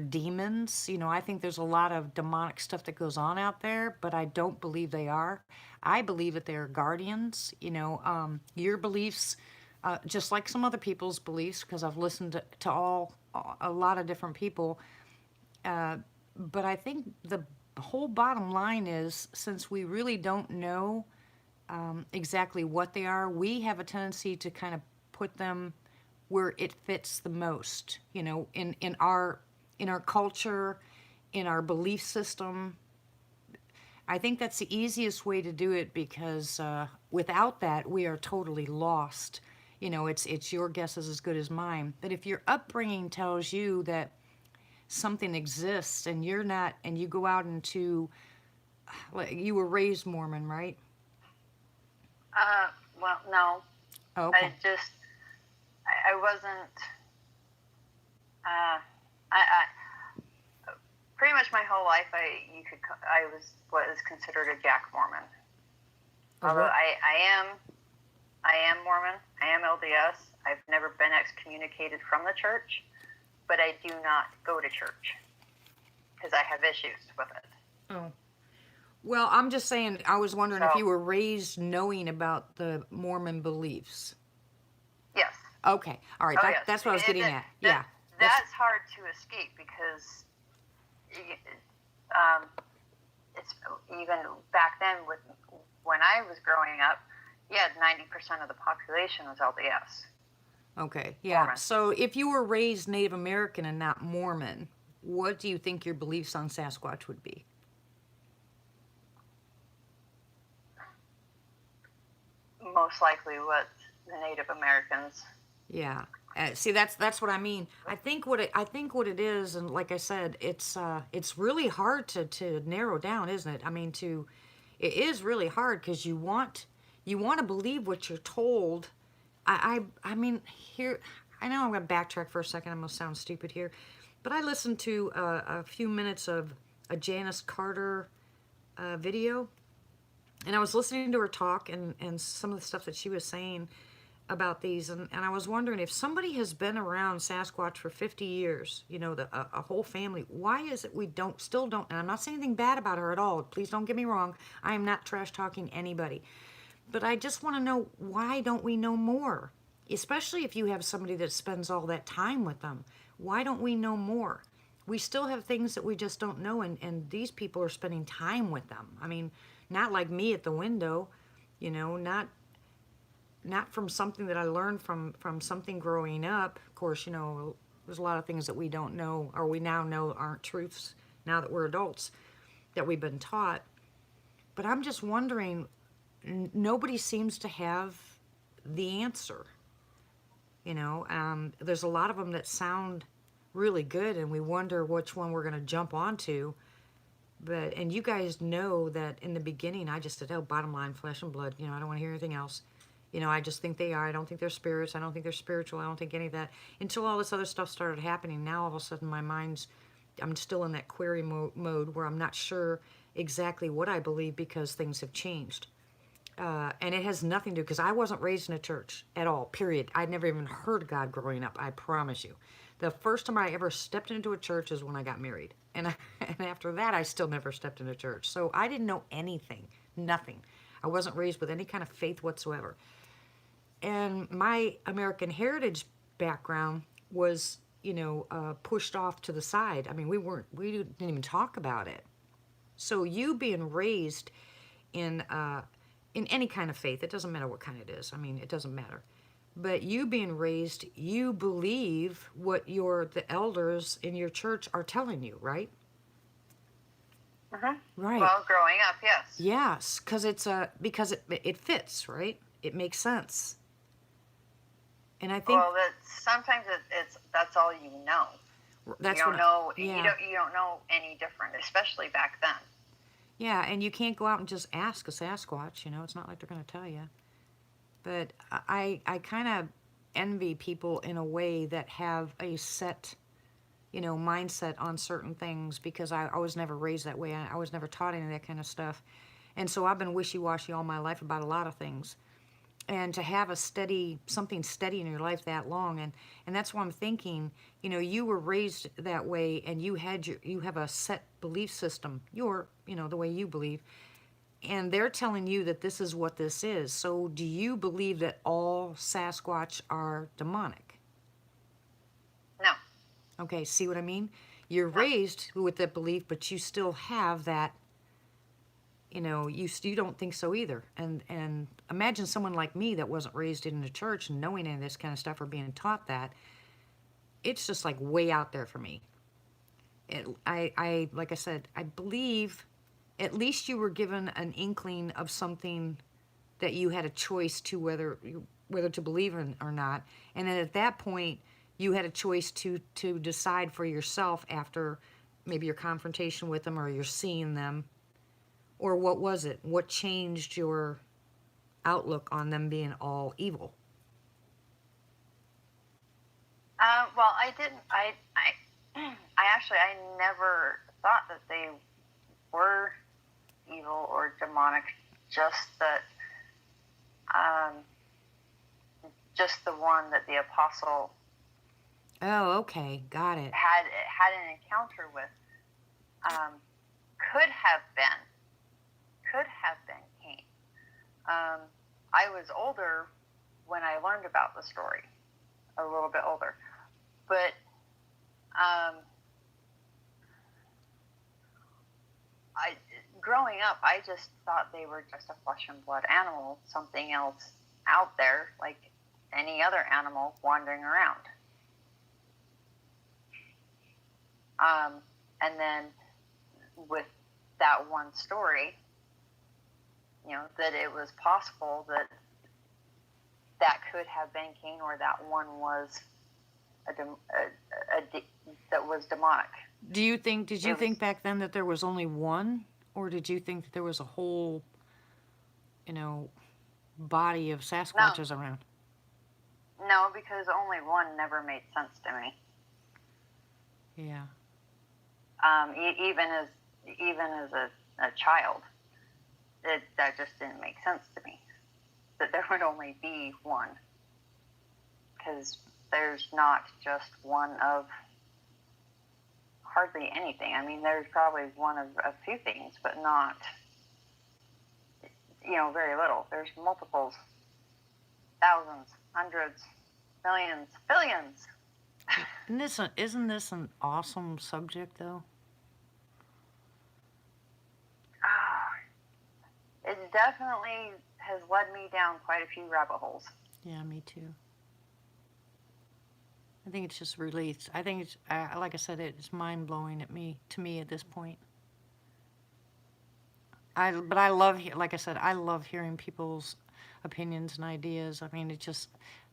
demons. I think there's a lot of demonic stuff that goes on out there, but I don't believe they are. I believe that they're guardians. Your beliefs, just like some other people's beliefs, because I've listened to a lot of different people, but I think the whole bottom line is, since we really don't know exactly what they are, we have a tendency to kind of put them where it fits the most, in our culture, in our belief system. I think that's the easiest way to do it, because without that, we are totally lost. It's your guess is as good as mine. But if your upbringing tells you that something exists and you're not, and you go out into, like, you were raised Mormon, right? Well, no, Oh, I okay. just, I wasn't, I pretty much my whole life, I was what is considered a Jack Mormon. A Although what? I am Mormon, I am LDS. I've never been excommunicated from the church, but I do not go to church because I have issues with it. Oh. Well, I'm just saying, I was wondering if So, you were raised knowing about the Mormon beliefs. yes. Okay. All right. Oh, yes. That's what I was getting at. Yeah. That's That's hard to escape because um, it's even back then when I was growing up, yeah, 90% of the population was LDS. okay. Yeah. Mormon. So if you were raised Native American and not Mormon, what do you think your beliefs on Sasquatch would be? Most likely what the Native Americans. Yeah. See, that's what I mean. I think what it is, and like I said, it's really hard to narrow down, isn't it? I mean, it is really hard, because you want to believe what you're told. I mean, here, I know I'm going to backtrack for a second. I'm going to sound stupid here, but I listened to a few minutes of a Janice Carter video, and I was listening to her talk, and some of the stuff that she was saying about these, and I was wondering, if somebody has been around Sasquatch for 50 years, a whole family, why is it we still don't, and I'm not saying anything bad about her at all, please don't get me wrong, I am not trash talking anybody, but I just want to know, why don't we know more? Especially if you have somebody that spends all that time with them. Why don't we know more? We still have things that we just don't know, and these people are spending time with them. I mean, not like me at the window, not from something that I learned from something growing up. Of course, there's a lot of things that we don't know, or we now know aren't truths now that we're adults, that we've been taught. But I'm just wondering, nobody seems to have the answer. There's a lot of them that sound really good, and we wonder which one we're going to jump onto. And you guys know that in the beginning, I just said, oh, bottom line, flesh and blood. I don't want to hear anything else. I just think they are. I don't think they're spirits. I don't think they're spiritual. I don't think any of that. Until all this other stuff started happening. Now, all of a sudden, I'm still in that query mode where I'm not sure exactly what I believe, because things have changed. And it has nothing to do, because I wasn't raised in a church at all, period. I'd never even heard of God growing up, I promise you. The first time I ever stepped into a church is when I got married. And after that, I still never stepped into church. So I didn't know anything, nothing. I wasn't raised with any kind of faith whatsoever. And my American heritage background was, pushed off to the side. I mean, we didn't even talk about it. So you being raised in any kind of faith, it doesn't matter what kind it is. I mean, it doesn't matter. But you being raised, you believe what the elders in your church are telling you, right? Mm-hmm. Right. Well, growing up, yes. Yes, because it fits, right? It makes sense. And I think Well, sometimes that's all you know. that's you don't what. know. Yeah. You don't know any different, especially back then. Yeah, and you can't go out and just ask a Sasquatch. It's not like they're going to tell you. But I kind of envy people in a way that have a set, mindset on certain things, because I was never raised that way. I was never taught any of that kind of stuff. And so I've been wishy-washy all my life about a lot of things. And to have something steady in your life that long, and that's why I'm thinking, you were raised that way, and you have a set belief system, the way you believe, and they're telling you that this is what this is. So do you believe that all Sasquatch are demonic? No. Okay, see what I mean? you're raised with that belief, but you still have that, you don't think so either. And imagine someone like me that wasn't raised in the church and knowing any of this kind of stuff or being taught that. It's just like way out there for me. I like I said, I believe at least you were given an inkling of something that you had a choice to whether to believe in or not. And then at that point, you had a choice to decide for yourself after maybe your confrontation with them or you're seeing them. Or what was it? What changed your outlook on them being all evil? Well, I didn't. I never thought that they were evil or demonic. Just that, just the one that the apostle Oh, okay, got it. had an encounter with could have been Cain. I was older when I learned about the story, a little bit older, but growing up, I just thought they were just a flesh and blood animal, something else out there, like any other animal wandering around. And then with that one story, that it was possible that could have been Cain, or that one was that was demonic. Did you think back then that there was only one? Or did you think that there was a whole, body of Sasquatches around? No, because only one never made sense to me. Yeah. Even as a child, that just didn't make sense to me. That there would only be one, because there's not just one of hardly anything. I mean, there's probably one of a few things, but not, very little. There's multiples, thousands, hundreds, millions, billions. Isn't this an awesome subject, though? It definitely has led me down quite a few rabbit holes. Yeah, me too. I think it's just released. I think it's, like I said, it's mind blowing to me at this point. But I love, like I said, I love hearing people's opinions and ideas. I mean,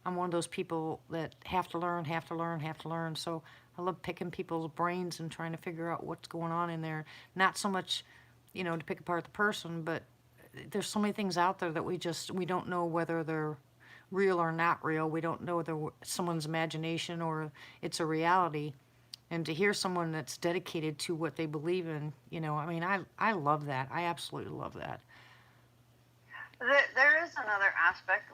I'm one of those people that have to learn, have to learn, have to learn. So I love picking people's brains and trying to figure out what's going on in there. Not so much, to pick apart the person, but there's so many things out there that we don't know whether they're real or not real. We don't know whether someone's imagination or it's a reality. And to hear someone that's dedicated to what they believe in, I mean, I love that. I absolutely love that. There is another aspect,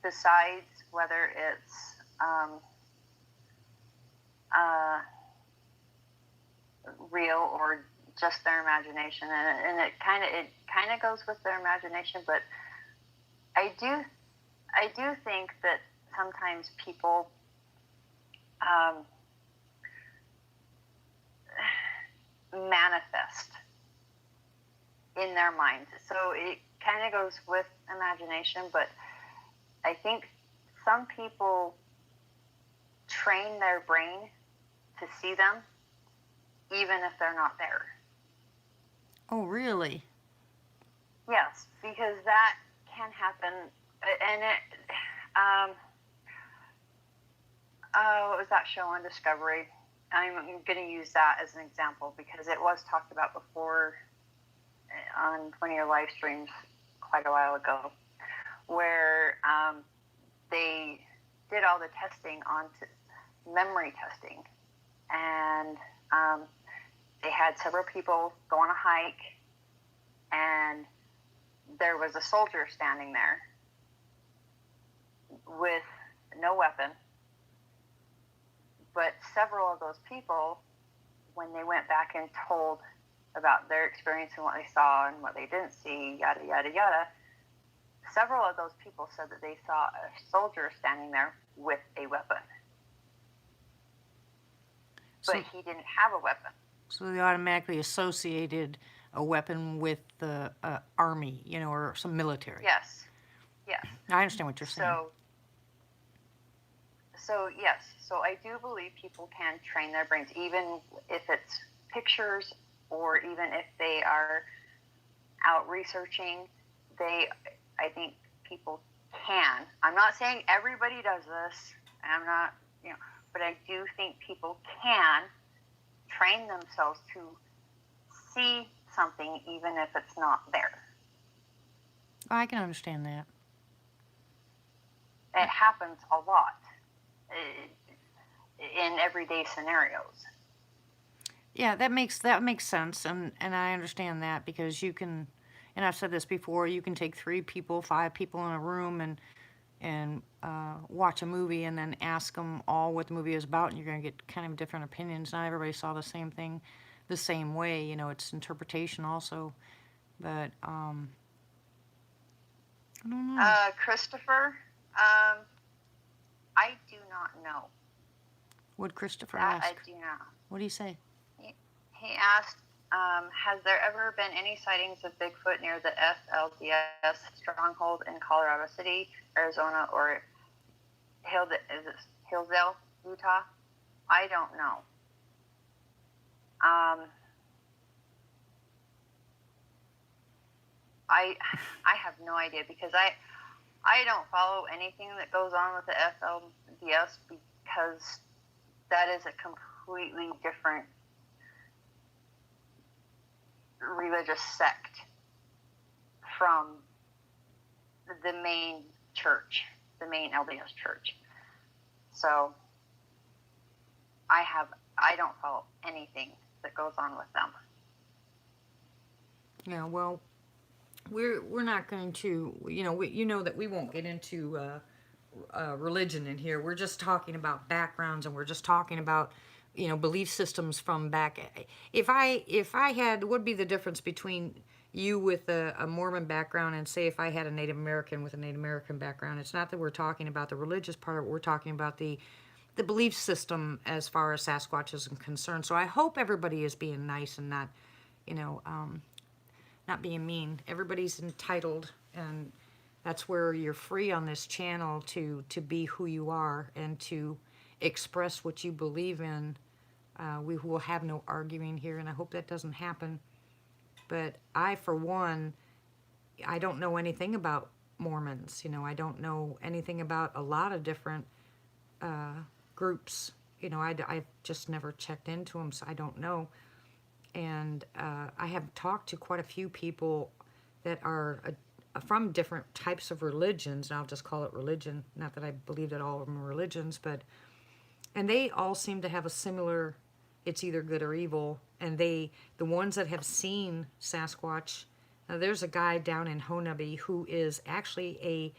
besides whether it's real or just their imagination, and it kind of goes with their imagination. But I do think that sometimes people manifest in their minds. So it kind of goes with imagination, but I think some people train their brain to see them even if they're not there. Oh, really? Yes, because that can happen. And what was that show on Discovery? I'm going to use that as an example because it was talked about before on one of your live streams quite a while ago, where they did all the testing on memory testing, and they had several people go on a hike, and there was a soldier standing there with no weapon. But several of those people, when they went back and told about their experience and what they saw and what they didn't see, yada, yada, yada, several of those people said that they saw a soldier standing there with a weapon. but So, he didn't have a weapon. so they automatically associated a weapon with the army, or some military. Yes, yes. I understand what you're saying. So yes, so I do believe people can train their brains, even if it's pictures or even if they are out researching. I think people can. I'm not saying everybody does this. I'm not, but I do think people can train themselves to see something even if it's not there. I can understand that. It happens a lot in everyday scenarios. Yeah, that makes sense, and I understand that because you can, and I've said this before, you can take 3 people, 5 people in a room and watch a movie and then ask them all what the movie is about, and you're going to get kind of different opinions. Not everybody saw the same thing the same way. It's interpretation also, but I don't know. Christopher, I do not know. What Christopher That ask? I do not. What do you say? He asked, has there ever been any sightings of Bigfoot near the FLDS stronghold in Colorado City, Arizona, or Hillsdale, Utah? I don't know. I have no idea because I don't follow anything that goes on with the FLDS because that is a completely different religious sect from the main church, the main LDS church. So I don't follow anything that goes on with them. Yeah, well, we're not going to, that we won't get into religion in here. We're just talking about backgrounds, and we're just talking about belief systems from back. If I had, what would be the difference between you with a Mormon background and say if I had a Native American with a Native American background? It's not that we're talking about the religious part. We're talking about the belief system as far as Sasquatch is concerned. So I hope everybody is being nice and not, not being mean. Everybody's entitled, and that's where you're free on this channel to be who you are and to express what you believe in. We will have no arguing here, and I hope that doesn't happen. But I, for one, I don't know anything about Mormons. I don't know anything about a lot of different groups. I've just never checked into them, so I don't know. And I have talked to quite a few people that are from different types of religions, and I'll just call it religion. Not that I believe that all of them are religions, and they all seem to have a similar, it's either good or evil. And the ones that have seen Sasquatch, there's a guy down in Honaby who is actually a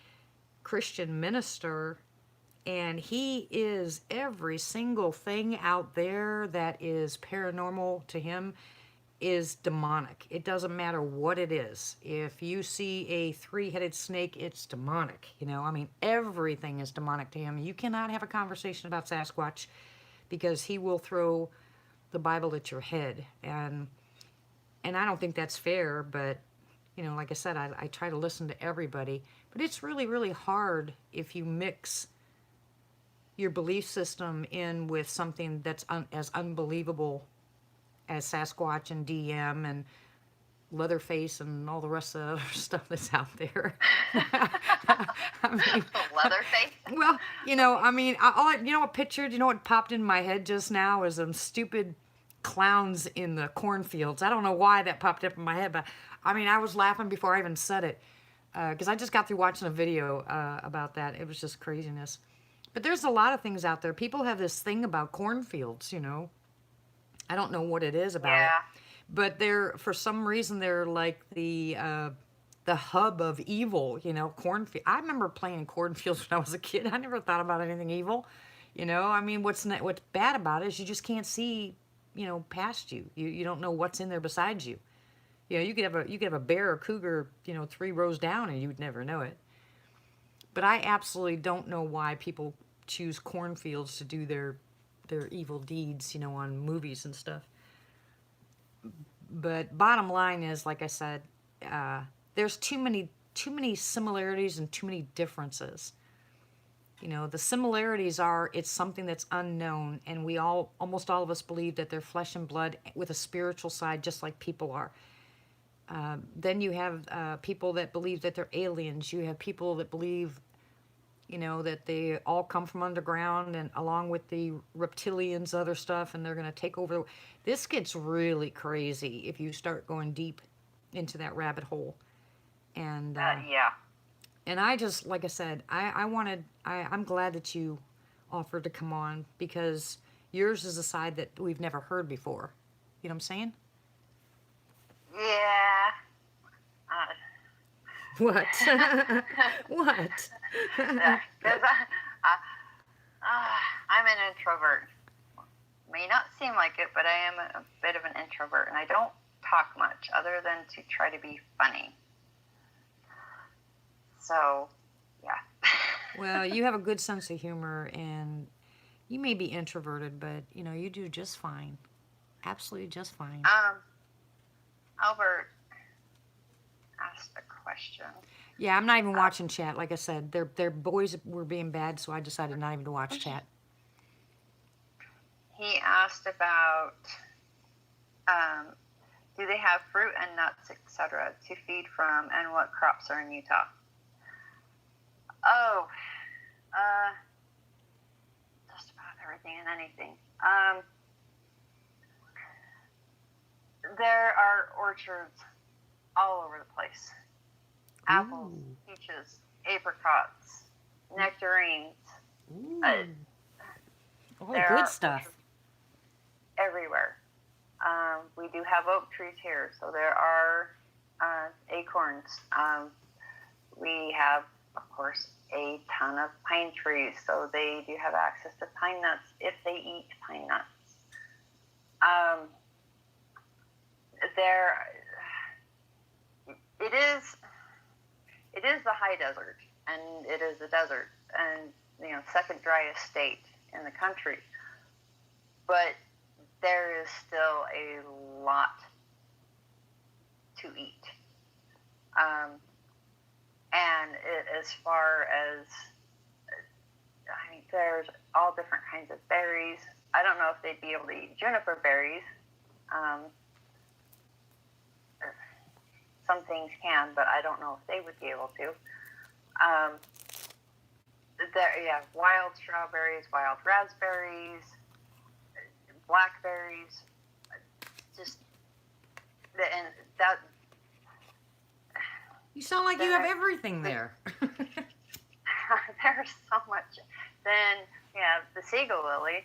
Christian minister, and he is every single thing out there that is paranormal to him is demonic. It doesn't matter what it is. If you see a 3-headed snake, it's demonic. Everything is demonic to him. You cannot have a conversation about Sasquatch because he will throw the Bible at your head. And I don't think that's fair, but like I said, I try to listen to everybody. But it's really, really hard if you mix your belief system in with something that's as unbelievable as Sasquatch and DM and Leatherface and all the rest of the other stuff that's out there. Leatherface? Well, what picture, what popped in my head just now is some stupid clowns in the cornfields. I don't know why that popped up in my head, but I was laughing before I even said it because I just got through watching a video about that. It was just craziness. But there's a lot of things out there. People have this thing about cornfields, I don't know what it is about it. But for some reason, they're like the hub of evil, cornfield. I remember playing in cornfields when I was a kid. I never thought about anything evil, what's bad about it is you just can't see, past you. You don't know what's in there besides you. You could have a bear or cougar, 3 rows down, and you'd never know it. But I absolutely don't know why people choose cornfields to do their their evil deeds, on movies and stuff. But bottom line is, like I said, there's too many similarities and too many differences. The similarities are it's something that's unknown, and almost all of us believe that they're flesh and blood with a spiritual side, just like people are. Then you have people that believe that they're aliens. You have people that believe, that they all come from underground and along with the reptilians, other stuff, and they're going to take over. This gets really crazy if you start going deep into that rabbit hole. And Yeah. and I just, like I said, I'm glad that you offered to come on because yours is a side that we've never heard before. You know what I'm saying? Yeah. What? What? Because I'm an introvert. May not seem like it, but I am a bit of an introvert, and I don't talk much other than to try to be funny. So, yeah. Well, you have a good sense of humor, and you may be introverted, but you do just fine. Absolutely just fine. Albert asked a question. Yeah, I'm not even watching chat. Like I said, their boys were being bad, so I decided not even to watch chat. He asked about do they have fruit and nuts, etc., to feed from, and what crops are in Utah? Oh, just about everything and anything. There are orchards all over the place. Apples, Ooh. peaches, apricots, nectarines. Ooh. All There good are stuff. everywhere. We do have oak trees here, so there are acorns. We have, of course, a ton of pine trees, so they do have access to pine nuts if they eat pine nuts. It is the high desert, and it is the desert, and second driest state in the country. But there is still a lot to eat. As far as, there's all different kinds of berries. I don't know if they'd be able to eat juniper berries. Some things can, but I don't know if they would be able to. Wild strawberries, wild raspberries, blackberries, and that. You sound like you have everything there. There's so much. Then we have the Sega lily,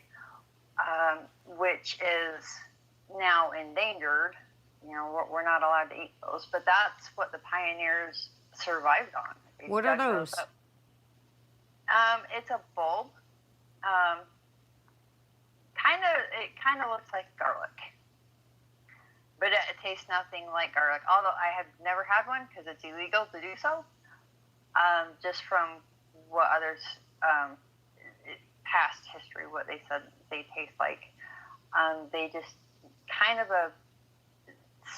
which is now endangered. We're not allowed to eat those, but that's what the pioneers survived on. What are those? It's a bulb. It kind of looks like garlic, but it tastes nothing like garlic. Although I have never had one because it's illegal to do so. Just from what others, past history, what they said they taste like. They just kind of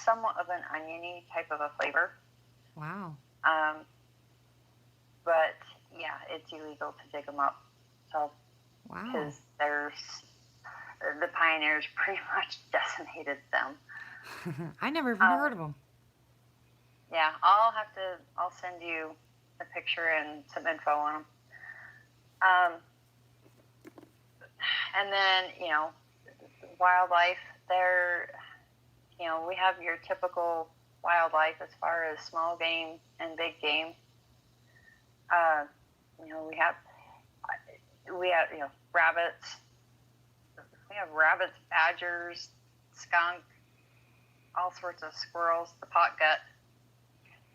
somewhat of an oniony type of a flavor. Wow. But yeah, it's illegal to dig them up. So, wow. Because the pioneers pretty much decimated them. I never even heard of them. Yeah, I'll send you a picture and some info on them. And then, wildlife, we have your typical wildlife as far as small game and big game. We have rabbits. We have rabbits, badgers, skunk, all sorts of squirrels, the potgut.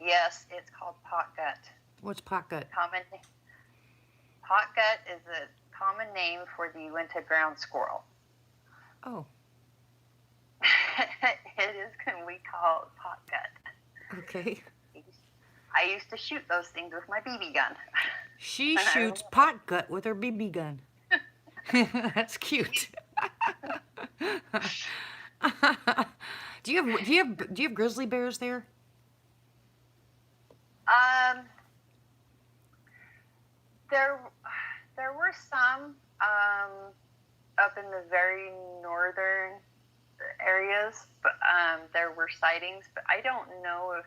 Yes, it's called potgut. What's potgut? Potgut is a common name for the Uinta ground squirrel. Oh. It is, we call it potgut. Okay. I used to shoot those things with my BB gun. She shoots potgut with her BB gun. That's cute. Do you have grizzly bears there? Um, there there were some up in the very northern areas, but there were sightings. But I don't know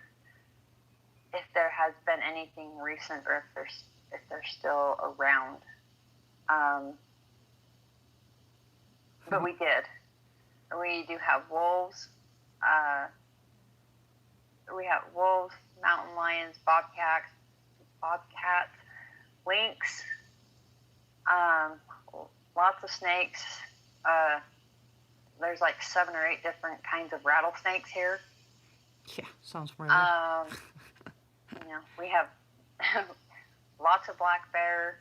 if there has been anything recent or if they're still around. But we did. We do have wolves. Uh, we have wolves, mountain lions, bobcats, lynx, um, lots of snakes. There's like 7 or 8 different kinds of rattlesnakes here. Yeah, sounds familiar. We have lots of black bear,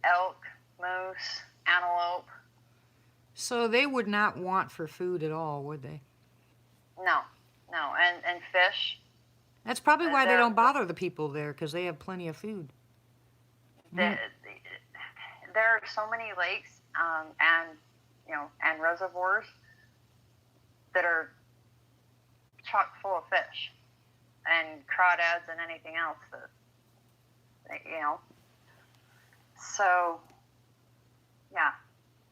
elk, moose, antelope. So they would not want for food at all, would they? No, and fish. That's probably why they They're- don't bother the people there, because they have plenty of food. There are so many lakes and reservoirs that are chock full of fish and crawdads and anything else that. So yeah,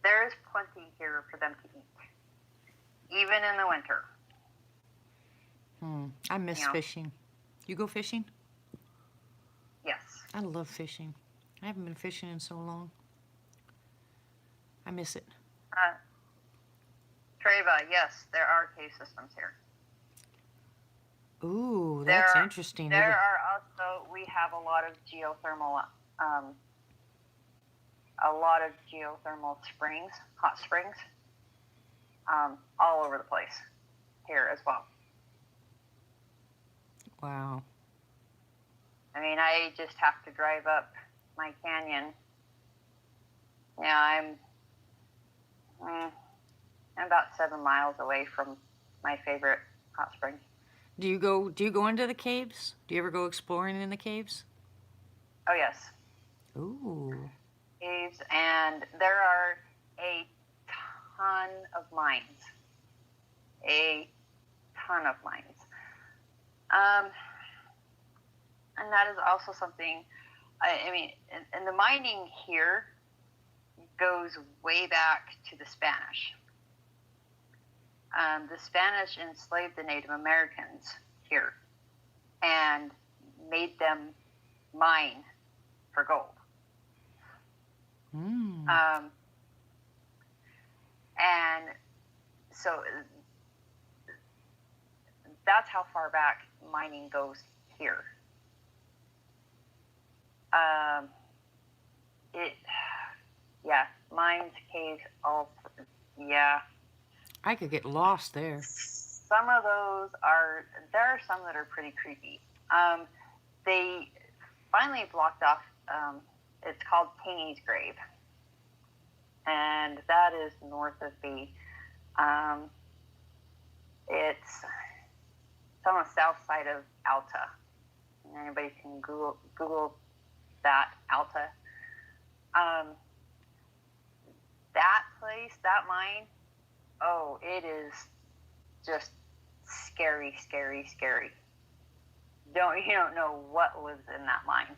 there is plenty here for them to eat, even in the winter. I miss fishing. You go fishing? Yes. I love fishing. I haven't been fishing in so long. I miss it. Treva, yes, there are cave systems here. Ooh, that's interesting. There are also, we have a lot of geothermal springs, hot springs, all over the place here as well. Wow. I mean, I just have to drive up my canyon. Yeah, I'm about 7 miles away from my favorite hot spring. Do you go into the caves? Do you ever go exploring in the caves? Oh yes. Ooh. Caves, and there are a ton of mines. A ton of mines. And that is also something. I mean, and the mining here goes way back to the Spanish. The Spanish enslaved the Native Americans here and made them mine for gold. And so that's how far back mining goes here. Mines, caves, I could get lost there. Some of those there are some that are pretty creepy. They finally blocked off, it's called Tingy's Grave. And that is north of me. It's on the south side of Alta. Anybody can Google that, Alta. That place, that mine, oh, it is just scary, scary, scary. You don't know what lives in that mine.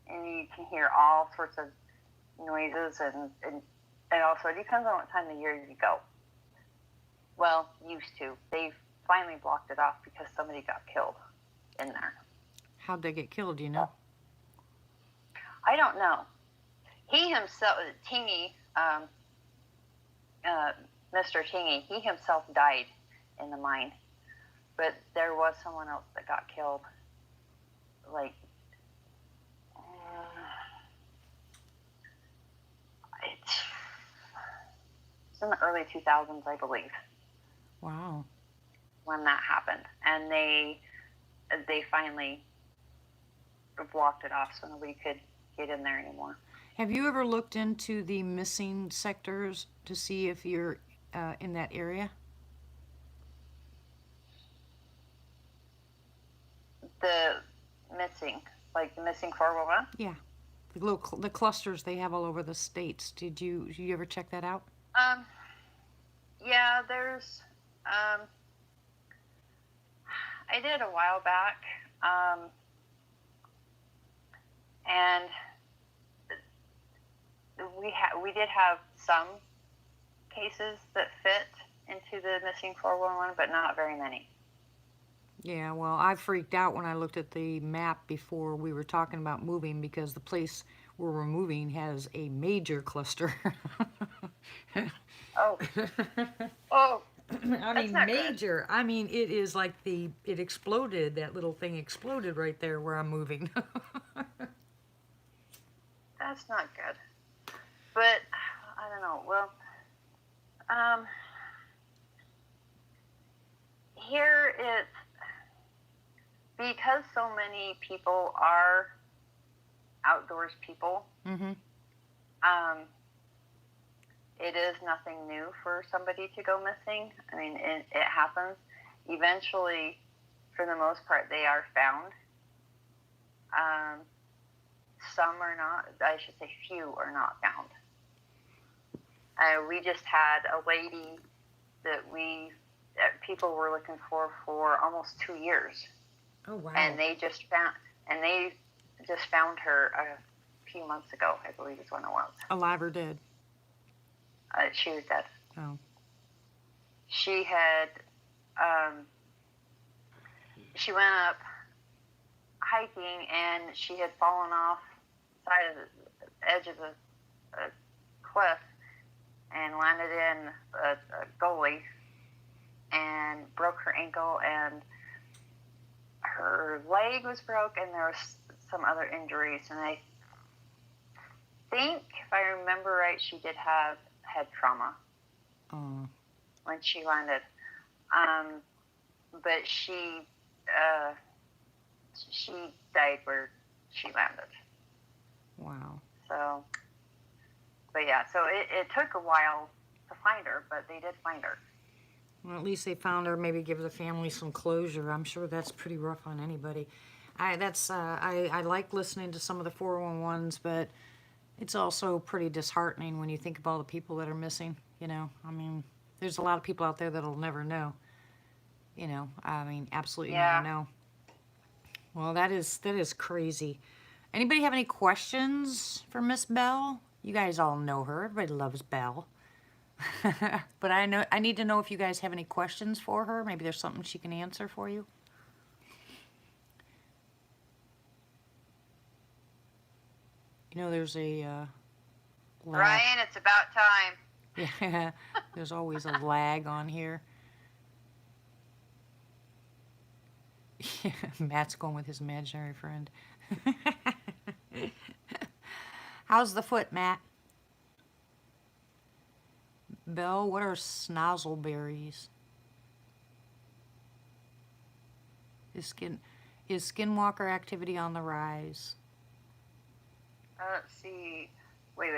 And you can hear all sorts of noises, and also it depends on what time of year you go. Well, used to. They've finally blocked it off because somebody got killed in there. How'd they get killed, do you know? I don't know. He himself, Tingy, Mr. Tingy, he himself died in the mine. But there was someone else that got killed. Like, it's in the early 2000s, I believe. Wow. When that happened. And they finally blocked it off so nobody could get in there anymore. Have you ever looked into the missing sectors to see if you're in that area? The missing 411? Yeah. The clusters they have all over the states. Did you ever check that out? Um, yeah, there's. I did a while back, and we did have some cases that fit into the missing 411, but not very many. Yeah, well, I freaked out when I looked at the map before we were talking about moving because the place where we're moving has a major cluster. Oh, oh, I that's mean, not good. major. I mean, it is like it exploded. That little thing exploded right there where I'm moving. That's not good. But I don't know. Well, um, here it's because so many people are outdoors people. Mm-hmm. Um, it is nothing new for somebody to go missing. I mean, it happens. Eventually, for the most part, they are found. Some are not. I should say, few are not found. We just had a lady that people were looking for almost 2 years. Oh wow! And they just found her a few months ago. I believe is when it was. Alive or dead? She was dead. Oh. She had. She went up hiking and she had fallen off the side of the edge of a cliff and landed in a gully and broke her ankle, and her leg was broke, and there was some other injuries. And I think, if I remember right, she did have head trauma when she landed. But she died where she landed. Wow. So, but yeah, so it took a while to find her, but they did find her. Well, at least they found her. Maybe give the family some closure. I'm sure that's pretty rough on anybody. I like listening to some of the 411s, but it's also pretty disheartening when you think of all the people that are missing. You know, I mean, there's a lot of people out there that'll never know. You know, I mean, absolutely Yeah. never know. Well, that is crazy. Anybody have any questions for Miss Bell? You guys all know her. Everybody loves Belle. But I need to know if you guys have any questions for her. Maybe there's something she can answer for you. You know, there's a lag. Ryan, it's about time. Yeah, there's always a lag on here. Matt's going with his imaginary friend. How's the foot, Matt? Belle, what are snozzleberries? Is skinwalker activity on the rise? Let's see. Wait.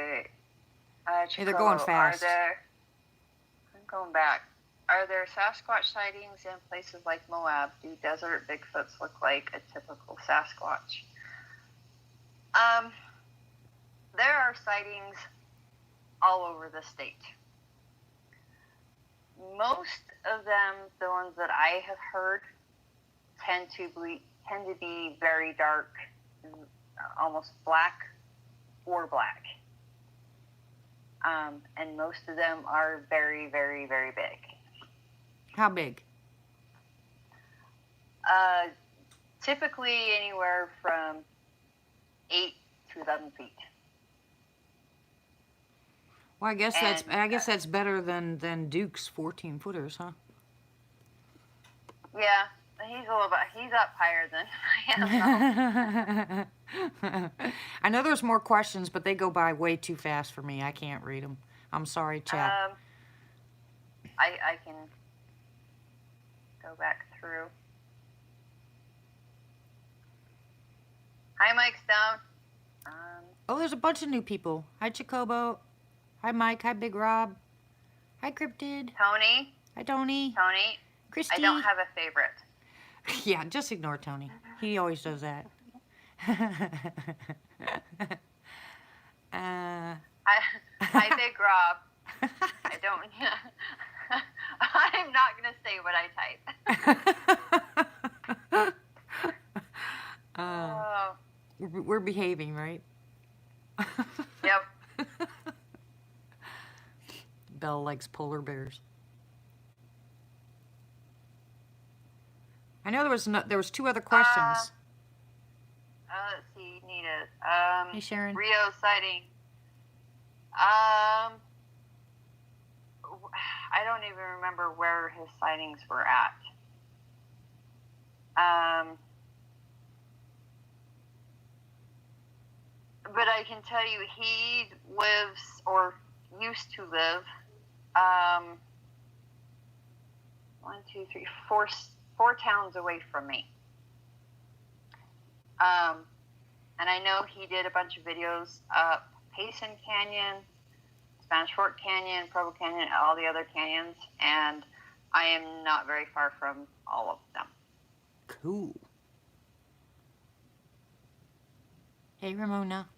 Hey, they're going fast. I'm going back. Are there Sasquatch sightings in places like Moab? Do desert Bigfoots look like a typical Sasquatch? There are sightings all over the state. Most of them, the ones that I have heard, tend to be very dark, almost black or black. And most of them are very, very, very big. How big? Typically anywhere from 8 to 11 feet. Well, I guess that's better than Duke's 14-footers, huh? Yeah, he's up higher than I am. I know there's more questions, but they go by way too fast for me. I can't read them. I'm sorry, chat. I can go back through. Hi, Mike Stone. Oh, there's a bunch of new people. Hi, Jacobo. Hi, Mike. Hi, Big Rob. Hi, Cryptid. Tony. Hi, Tony. Tony. Christy. I don't have a favorite. Yeah, just ignore Tony. He always does that. Hi, Big Rob. I don't. I'm not gonna say what I type. Oh, we're behaving, right? yep. Belle likes polar bears. I know there was two other questions. Let's see, Nita. Hey, Sharon. Rio sighting. I don't even remember where his sightings were at. But I can tell you he lives, or used to live, 4 towns away from me. And I know he did a bunch of videos up Payson Canyon, Spanish Fork Canyon, Provo Canyon, all the other canyons, and I am not very far from all of them. Cool. Hey, Ramona.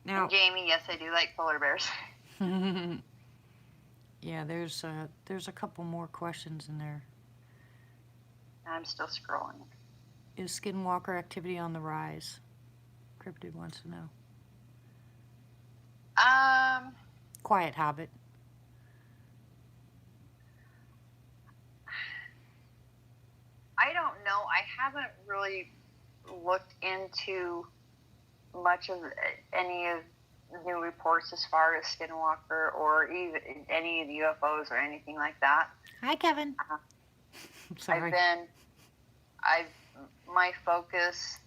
Now, and Jamie, yes, I do like polar bears. yeah, there's a couple more questions in there. I'm still scrolling. Is skinwalker activity on the rise? Cryptid wants to know. Quiet Hobbit. I don't know. I haven't really looked into much of any of the new reports as far as skinwalker or even any of the UFOs or anything like that. Hi, Kevin. Sorry. My focus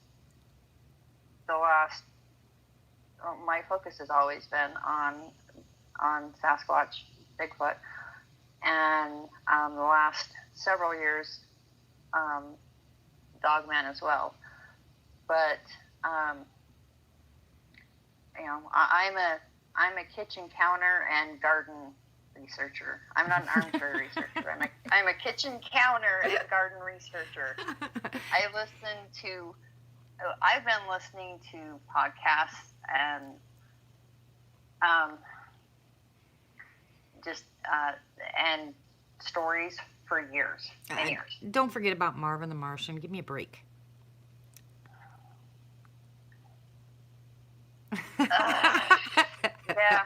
has always been on Sasquatch, Bigfoot, and the last several years, Dogman as well. But I'm a kitchen counter and garden researcher. I'm not an armchair researcher. I'm a kitchen counter and garden researcher. I've been listening to podcasts and and stories for years, many years. Don't forget about Marvin the Martian. Give me a break. Yeah.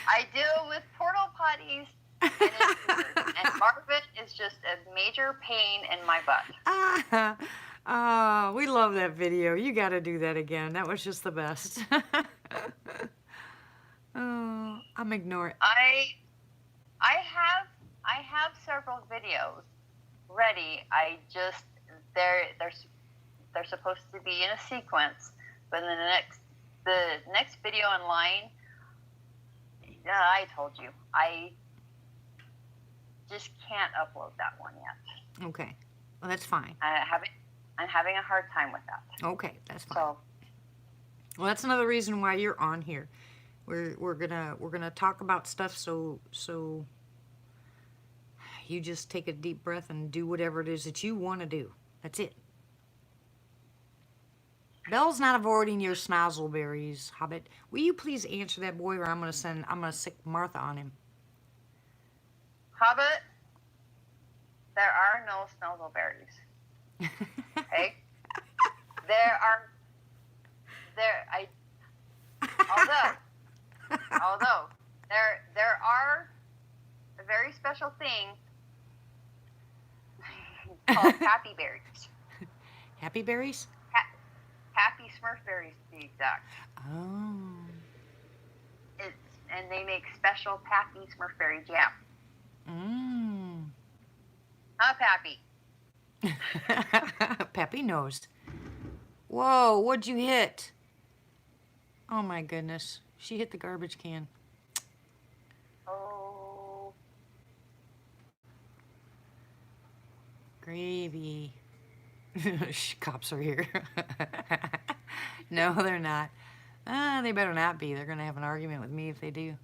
I deal with portal potties and intruders, and Marvin is just a major pain in my butt. Oh, we love that video. You got to do that again. That was just the best. Oh, I'm ignoring. I have several videos ready. They're supposed to be in a sequence, but in the next video in line, I told you, I just can't upload that one yet. Okay, well that's fine. I'm having a hard time with that. Okay, that's fine. So, well, that's another reason why you're on here. We're gonna talk about stuff so you just take a deep breath and do whatever it is that you want to do. That's it. Belle's not avoiding your snozzleberries, Hobbit. Will you please answer that boy, or I'm gonna sick Martha on him. Hobbit, there are no snozzleberries. Okay? Although there are a very special thing called happy berries. Happy berries? Happy Smurf berries, to be exact. Oh. And they make special Pappy Smurfberry jam. Not Pappy. Pappy knows. Whoa, what'd you hit? Oh my goodness. She hit the garbage can. Oh. Gravy. Cops are here. No, they're not. They better not be. They're going to have an argument with me if they do.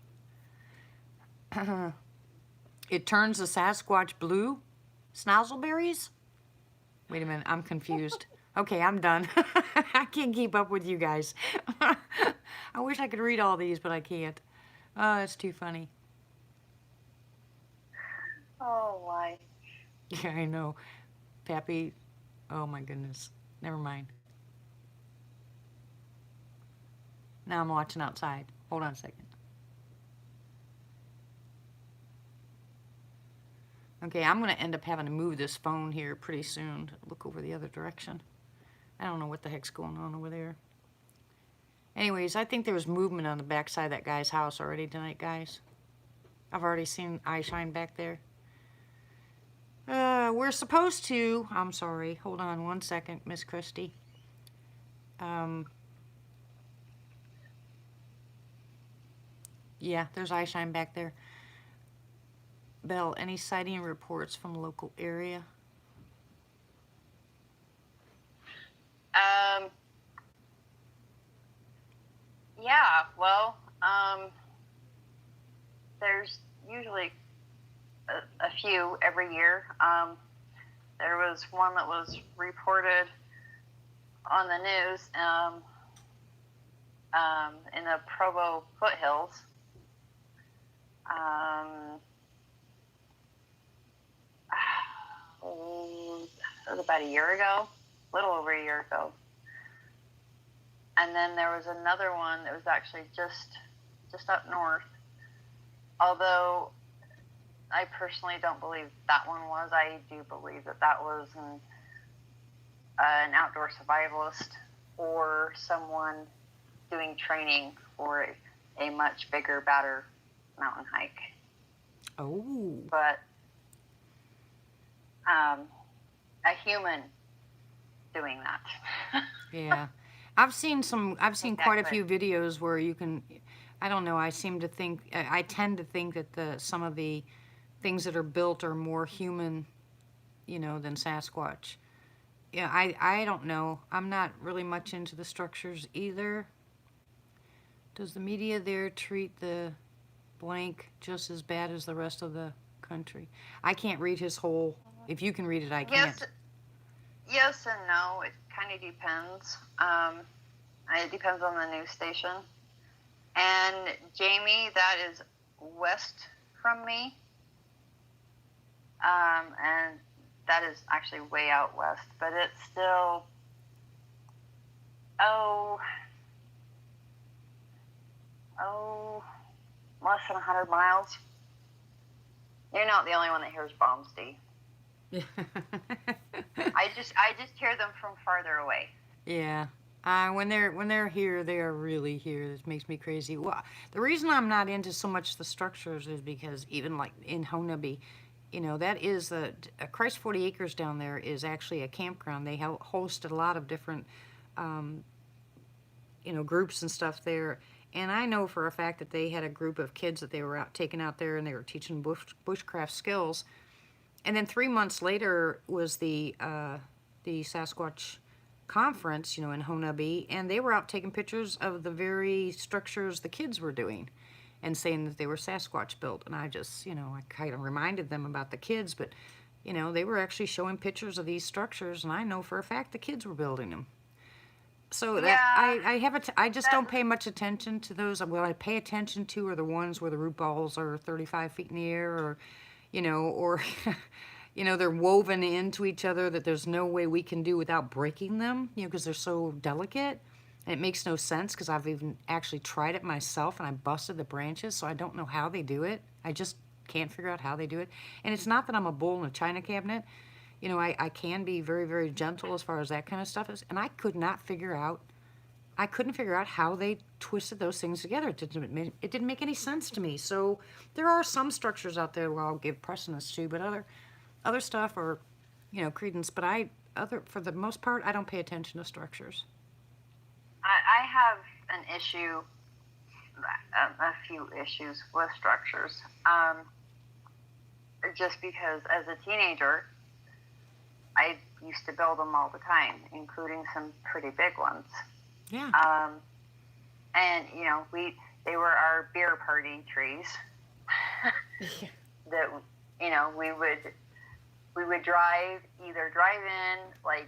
It turns the Sasquatch blue? Snozzleberries? Wait a minute, I'm confused. Okay, I'm done. I can't keep up with you guys. I wish I could read all these, but I can't. Oh, it's too funny. Oh, why? Yeah, I know. Pappy, oh my goodness. Never mind. Now I'm watching outside. Hold on a second. Okay, I'm going to end up having to move this phone here pretty soon. Look over the other direction. I don't know what the heck's going on over there. Anyways, I think there was movement on the backside of that guy's house already tonight, guys. I've already seen eye shine back there. We're supposed to. I'm sorry. Hold on one second, Miss Christie. Yeah, there's eye shine back there. Belle, any sighting reports from the local area? Um, yeah, well, there's usually a few every year. There was one that was reported on the news in the Provo foothills. It was about a year ago, a little over a year ago. And then there was another one that was actually just up north. Although I personally don't believe that one was. I do believe that was an outdoor survivalist or someone doing training for a much bigger, badder mountain hike. Oh. But a human doing that. Yeah. I've seen quite a Exactly. few videos where you can, I don't know, I tend to think that some of the things that are built are more human, than Sasquatch. Yeah, I don't know. I'm not really much into the structures either. Does the media there treat the blank just as bad as the rest of the country? I can't read his whole, if you can read it, I Yes, can't. yes and no. It kind of depends. It depends on the news station. And Jamie, that is west from me. And that is actually way out west, but it's still, oh, less than 100 miles. You're not the only one that hears bombs, Dee. I just hear them from farther away. Yeah. When they're here, they are really here. This makes me crazy. Well, the reason I'm not into so much the structures is because even like in Honaby, that is Christ 40 Acres down there is actually a campground. They host a lot of different, groups and stuff there. And I know for a fact that they had a group of kids that they were taking out there and they were teaching bushcraft skills. And then 3 months later was the Sasquatch conference, in Honaby, and they were out taking pictures of the very structures the kids were doing and saying that they were Sasquatch built. And I just, I kind of reminded them about the kids, but, they were actually showing pictures of these structures, and I know for a fact the kids were building them. So that Yeah, I just that don't pay much attention to those. What I pay attention to are the ones where the root balls are 35 feet in the air, or, or they're woven into each other that there's no way we can do without breaking them, because they're so delicate. And it makes no sense because I've even actually tried it myself and I busted the branches, so I don't know how they do it. I just can't figure out how they do it. And it's not that I'm a bull in a china cabinet. I can be very, very gentle as far as that kind of stuff is. And I couldn't figure out how they twisted those things together. It didn't make any sense to me. So there are some structures out there where I'll give precedence to, but other stuff or credence, but for the most part I don't pay attention to structures. I have an issue, a few issues with structures. Just because as a teenager, I used to build them all the time, including some pretty big ones. Yeah. And they were our beer party trees. That we would either drive in like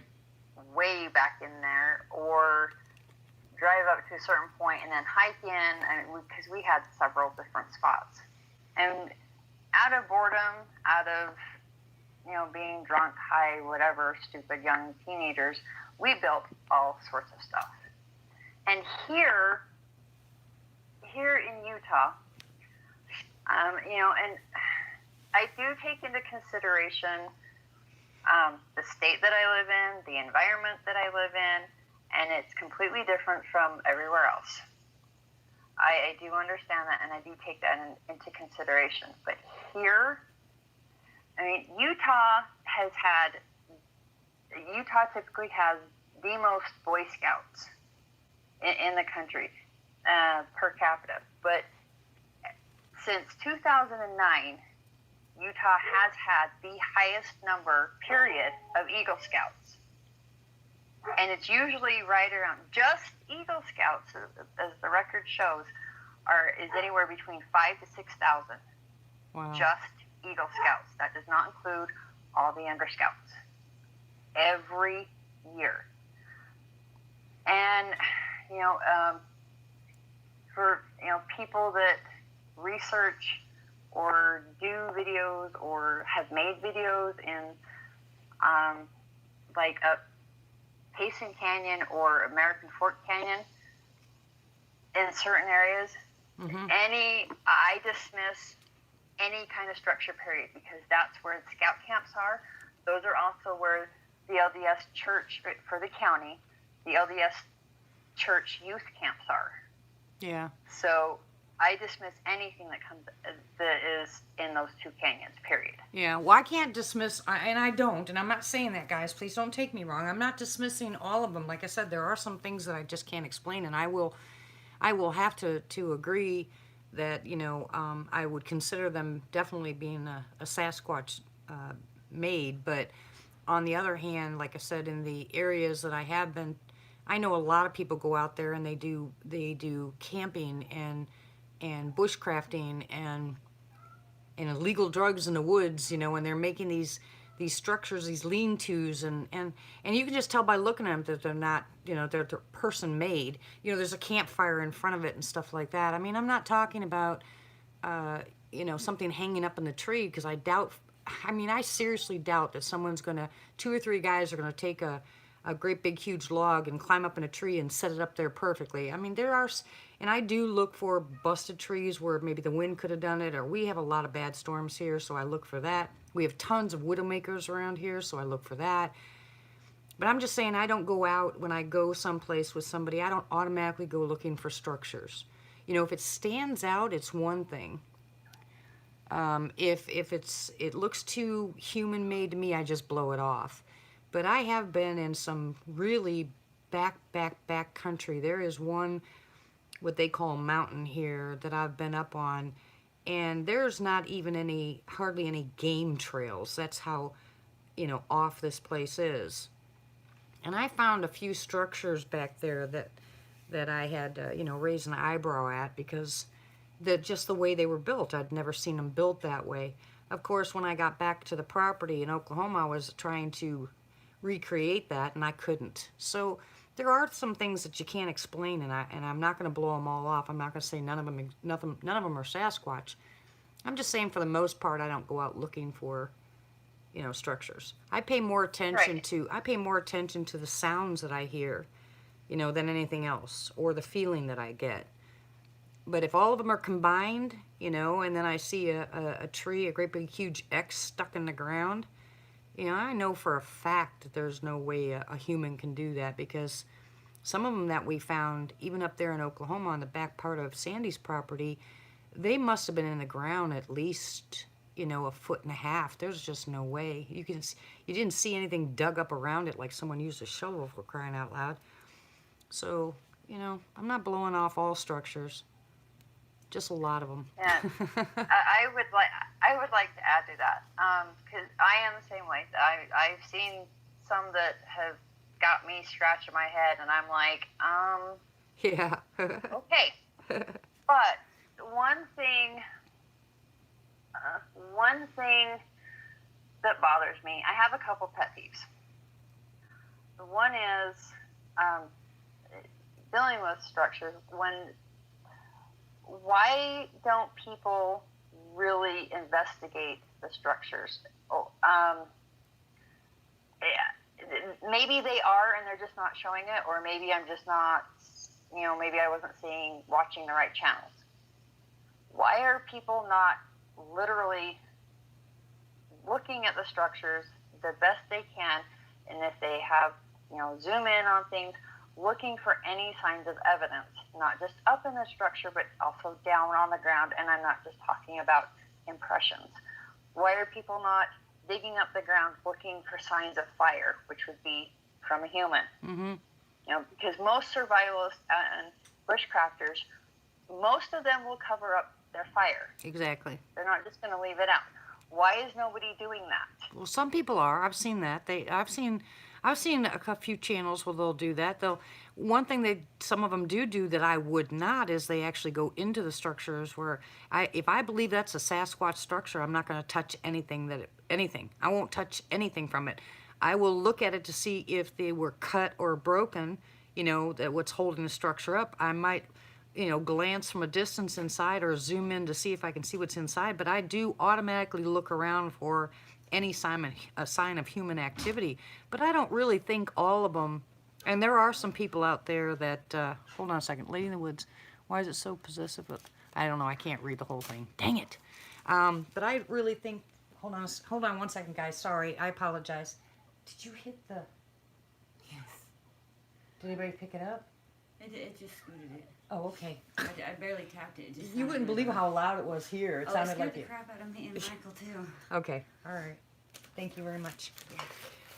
way back in there, or drive up to a certain point and then hike in, because we had several different spots. And out of boredom, out of being drunk, high, whatever, stupid young teenagers, we built all sorts of stuff. And here in Utah, and I do take into consideration the state that I live in, the environment that I live in, and it's completely different from everywhere else. I do understand that, and I do take that into consideration. But here, Utah typically has the most Boy Scouts in the country per capita. But since 2009, Utah has had the highest number, period, of Eagle Scouts. And it's usually right around, just Eagle Scouts, as the record shows, is anywhere between 5,000 to 6,000. Wow. Just Eagle Scouts. That does not include all the Under Scouts. Every year. And, for, people that research or do videos or have made videos in, like a Payson Canyon or American Fork Canyon, in certain areas, I dismiss any kind of structure, period, because that's where the scout camps are. Those are also where the LDS church for the county, the LDS church youth camps are. Yeah. So I dismiss anything that is in those two canyons, period. Yeah, well, I can't dismiss, and I don't, and I'm not saying that, guys. Please don't take me wrong. I'm not dismissing all of them. Like I said, there are some things that I just can't explain, and I will have to agree that, I would consider them definitely being a Sasquatch made. But on the other hand, like I said, in the areas that I have been, I know a lot of people go out there and they do camping and bushcrafting and illegal drugs in the woods, and they're making these structures, these lean-tos, and you can just tell by looking at them that they're not, they're person made. There's a campfire in front of it and stuff like that. I mean, I'm not talking about, something hanging up in the tree, because I seriously doubt that two or three guys are going to take a great big huge log and climb up in a tree and set it up there perfectly. I mean, and I do look for busted trees where maybe the wind could have done it, or we have a lot of bad storms here, so I look for that. We have tons of widowmakers around here, so I look for that. But I'm just saying, I don't go out, when I go someplace with somebody, I don't automatically go looking for structures. If it stands out, it's one thing. If it looks too human-made to me, I just blow it off. But I have been in some really back country. There is one, what they call mountain here, that I've been up on, and there's not even hardly any game trails. That's how, off this place is. And I found a few structures back there that I had, raised an eyebrow at, because just the way they were built. I'd never seen them built that way. Of course, when I got back to the property in Oklahoma, I was trying to recreate that, and I couldn't. So there are some things that you can't explain, and I'm not going to blow them all off. I'm not going to say none of them are Sasquatch. I'm just saying, for the most part, I don't go out looking for, structures. I pay more attention to the sounds that I hear, than anything else, or the feeling that I get. But if all of them are combined, and then I see a tree, a great big huge X stuck in the ground, I know for a fact that there's no way a human can do that, because some of them that we found, even up there in Oklahoma on the back part of Sandy's property, they must have been in the ground at least, a foot and a half. There's just no way. You didn't see anything dug up around it like someone used a shovel, for crying out loud. So, I'm not blowing off all structures. Just a lot of them. Yeah, I would like to add to that, because I am the same way. I've seen some that have got me scratching my head, and I'm like, yeah. okay. But one thing that bothers me, I have a couple pet peeves. One is um, dealing with structure. Why don't people really investigate the structures? Oh, maybe they are and they're just not showing it, or maybe I'm just not, maybe I wasn't watching the right channels. Why are people not literally looking at the structures the best they can, and if they have, zoom in on things, looking for any signs of evidence, not just up in the structure, but also down on the ground, and I'm not just talking about impressions. Why are people not digging up the ground looking for signs of fire, which would be from a human? Mm-hmm. Because most survivalists and bushcrafters, most of them will cover up their fire. Exactly. They're not just going to leave it out. Why is nobody doing that? Well, some people are. I've seen that. I've seen a few channels where they'll do that. One thing some of them do that I would not is they actually go into the structures where if I believe that's a Sasquatch structure, I'm not going to touch anything. I won't touch anything from it. I will look at it to see if they were cut or broken. That what's holding the structure up. I might glance from a distance inside or zoom in to see if I can see what's inside, but I do automatically look around for any a sign of human activity. But I don't really think all of them, and there are some people out there that, hold on a second, Lady in the Woods, why is it so possessive? I don't know, I can't read the whole thing. Dang it. But I really think, hold on 1 second, guys, sorry, I apologize. Did you hit the, Yes. did anybody pick it up? It just scooted it. Oh, okay. I barely tapped it. It just You wouldn't believe how loud it was here. It it sounded scared like the it. crap out of me and Michael too. Okay, all right. Thank you very much.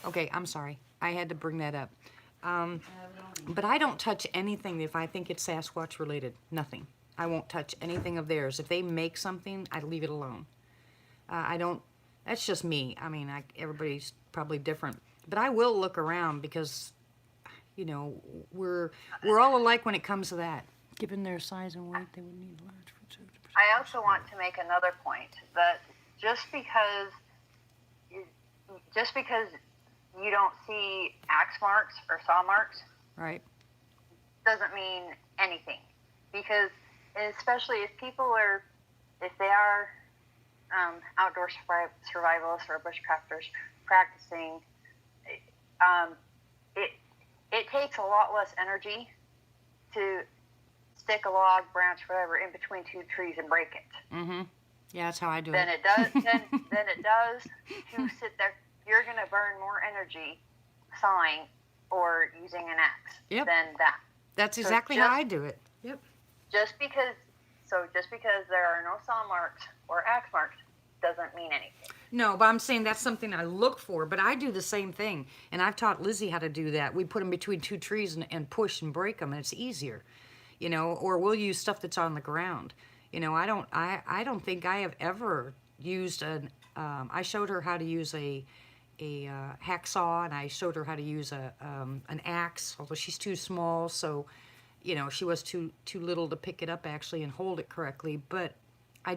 Okay, I'm sorry. I had to bring that up. But I don't touch anything if I think it's Sasquatch related. Nothing. I won't touch anything of theirs. If they make something, I leave it alone. I don't. That's just me. I mean, everybody's probably different. But I will look around because, we're all alike when it comes to that. Given their size and weight, they would need large. I also want to make another point that just because you don't see axe marks or saw marks, Right. doesn't mean anything. Because especially if they are outdoor survivalists or bushcrafters practicing, it takes a lot less energy to stick a log, branch, whatever, in between two trees and break it. Mm-hmm. Yeah, that's how I do Than it. it does to sit there. You're going to burn more energy sawing or using an axe Yep. than that. That's exactly how I do it. Yep. Just because there are no saw marks or axe marks doesn't mean anything. No, but I'm saying that's something I look for, but I do the same thing. And I've taught Lizzie how to do that. We put them between two trees and push and break them, and it's easier. Or we'll use stuff that's on the ground. I don't think I have ever used I showed her how to use a hacksaw, and I showed her how to use an axe, although she's too small, so, she was too little to pick it up actually and hold it correctly. But I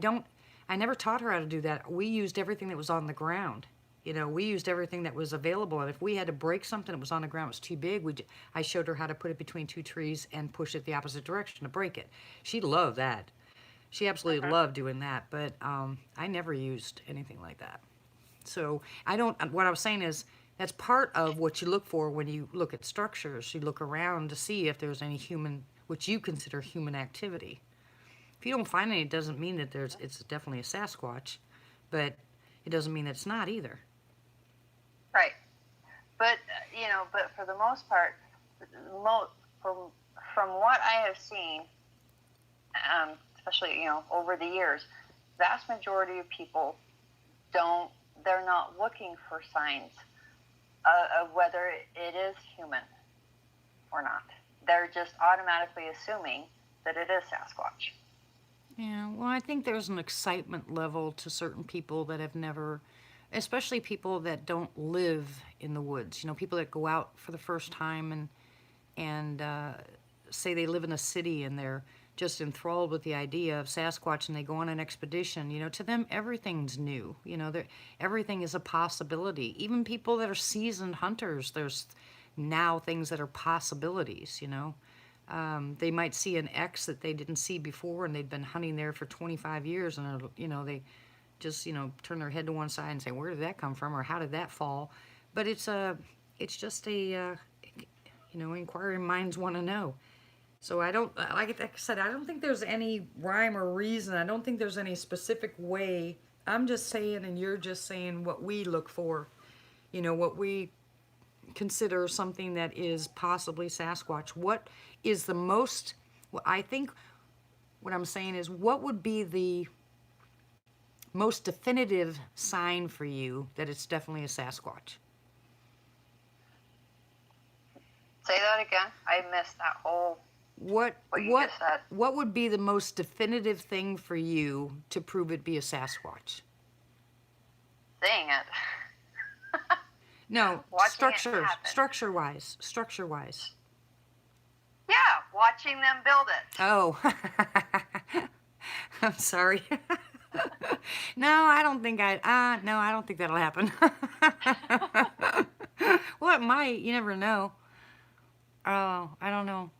never taught her how to do that. We used everything that was on the ground. We used everything that was available, and if we had to break something that was on the ground, it was too big, I showed her how to put it between two trees and push it the opposite direction to break it. She loved that. She absolutely loved doing that, but I never used anything like that. So what I was saying is that's part of what you look for when you look at structures. You look around to see if there's any what you consider human activity. If you don't find any, it doesn't mean that it's definitely a Sasquatch, but it doesn't mean it's not either. Right. But, but for the most part, from what I have seen, especially, over the years, vast majority of people they're not looking for signs of whether it is human or not. They're just automatically assuming that it is Sasquatch. Yeah, well, I think there's an excitement level to certain people that have never, especially people that don't live in the woods. People that go out for the first time and say they live in a city and they're just enthralled with the idea of Sasquatch and they go on an expedition. To them everything's new. Everything is a possibility. Even people that are seasoned hunters, now things that are possibilities, They might see an X that they didn't see before, and they've been hunting there for 25 years, and, they just, turn their head to one side and say, where did that come from, or how did that fall? But it's just inquiring minds want to know. So I don't, like I said, I don't think there's any rhyme or reason. I don't think there's any specific way. I'm just saying, and you're just saying what we look for, what we consider something that is possibly Sasquatch. What is the most, I think what I'm saying is, what would be the most definitive sign for you that it's definitely a Sasquatch? Say that again. I missed that whole what you just said. What would be the most definitive thing for you to prove it be a Sasquatch? Seeing it. No, Watching structure wise. Yeah, watching them build it. Oh. I'm sorry. No, I don't think that'll happen. Well, it might. You never know. Oh, I don't know.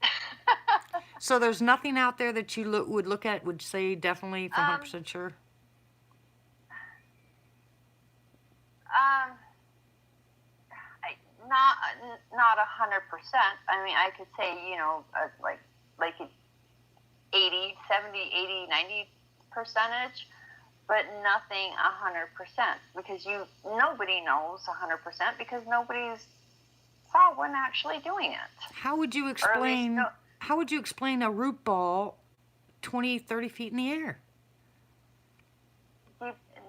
So there's nothing out there that you would say definitely for 100% sure? Not 100%. I mean, I could say, like 80, 70, 80, 90%, but nothing 100%, because nobody knows 100% because nobody's saw one actually doing it. How would you explain a root ball 20, 30 feet in the air?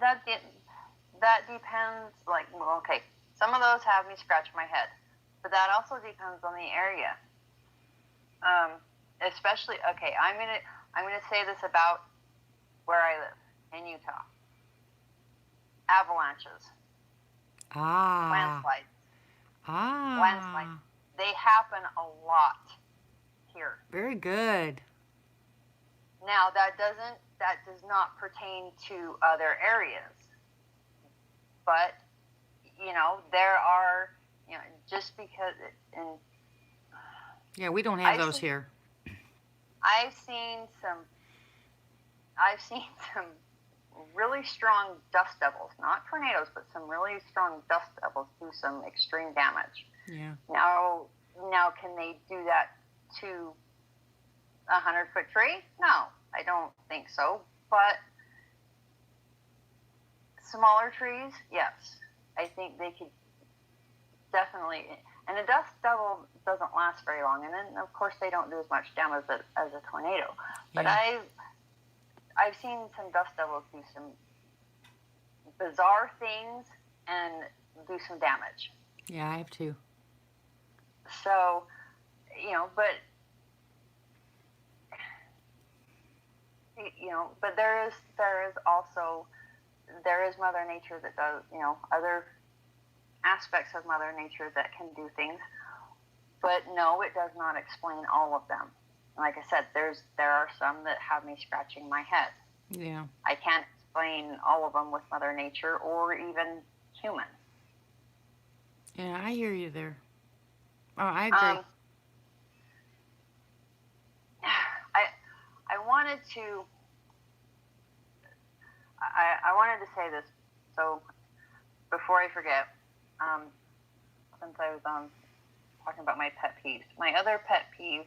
That depends, okay, some of those have me scratch my head, but that also depends on the area. Especially, okay, I'm gonna say this about where I live in Utah. Avalanches. Landslides. Landslides. They happen a lot here. Very good. Now that does not pertain to other areas. But there are, just because yeah, we don't have those here. I've seen some really strong dust devils, not tornadoes, but some really strong dust devils do some extreme damage. Yeah. Now can they do that to a 100-foot tree? No, I don't think so. But smaller trees, yes. I think they could definitely. And a dust devil doesn't last very long, and then of course they don't do as much damage as a tornado. But yeah. I've seen some dust devils do some bizarre things and do some damage. Yeah, I have too. So, but there is also Mother Nature that does, other aspects of Mother Nature that can do things. But no, it does not explain all of them. Like I said, there are some that have me scratching my head. Yeah. I can't explain all of them with Mother Nature or even human. Yeah, I hear you there. Oh, I agree. I wanted to say this, so before I forget, since I was talking about my pet peeves, my other pet peeve,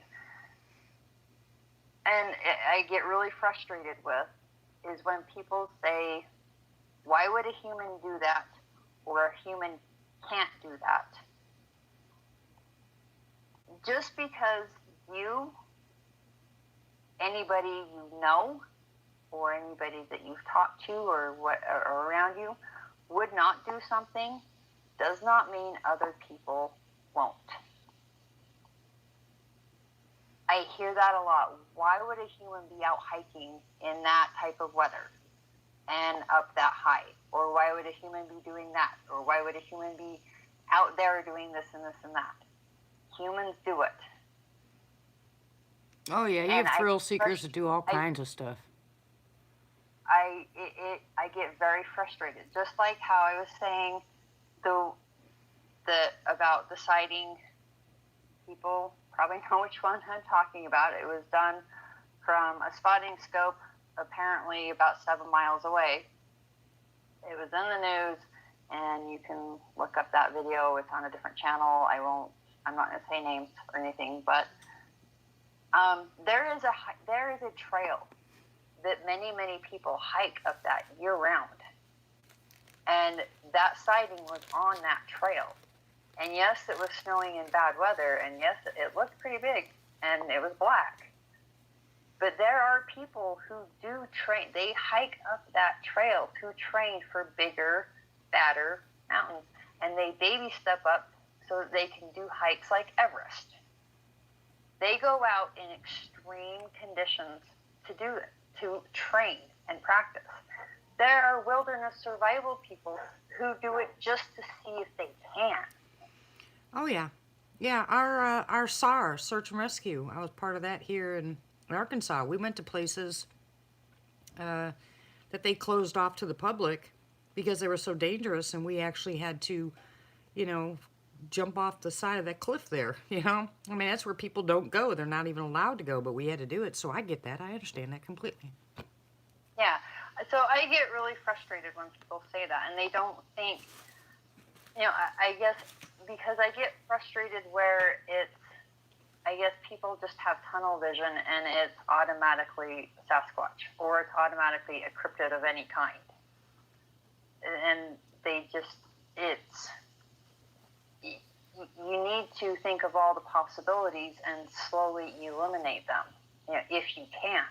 and I get really frustrated with, is when people say, why would a human do that, or a human can't do that? Just because anybody you know, or anybody that you've talked to or around you would not do something, does not mean other people won't. I hear that a lot. Why would a human be out hiking in that type of weather and up that high? Or why would a human be doing that? Or why would a human be out there doing this and this and that? Humans do it. Oh yeah, you have thrill seekers that do all kinds of stuff. I get very frustrated. Just like how I was saying about the sighting people probably know which one I'm talking about. It was done from a spotting scope, apparently about 7 miles away. It was in the news, and you can look up that video. It's on a different channel. I'm not going to say names or anything, but there is a trail that many people hike up that year round. And that sighting was on that trail. And yes, it was snowing in bad weather, and yes, it looked pretty big, and it was black. But there are people who do train. They hike up that trail to train for bigger, badder mountains. And they baby step up so that they can do hikes like Everest. They go out in extreme conditions to do it, to train and practice. There are wilderness survival people who do it just to see if they can. Oh yeah, yeah. Our SAR, search and rescue. I was part of that here in Arkansas. We went to places that they closed off to the public because they were so dangerous, and we actually had to, jump off the side of that cliff there. I mean, that's where people don't go. They're not even allowed to go, but we had to do it. So I get that. I understand that completely. Yeah. So I get really frustrated when people say that, and they don't think, I guess because I get frustrated where I guess people just have tunnel vision and it's automatically Sasquatch or it's automatically a cryptid of any kind. And you need to think of all the possibilities and slowly eliminate them, if you can.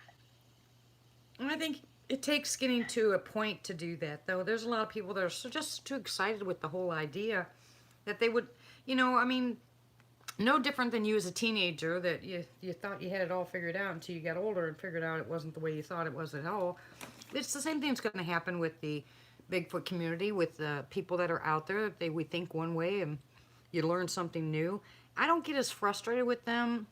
And I think it takes getting to a point to do that, though. There's a lot of people that are just too excited with the whole idea that they would, I mean, no different than you as a teenager that you thought you had it all figured out until you got older and figured out it wasn't the way you thought it was at all. It's the same thing that's going to happen with the Bigfoot community, with the people that are out there. We think one way and you learn something new. I don't get as frustrated with them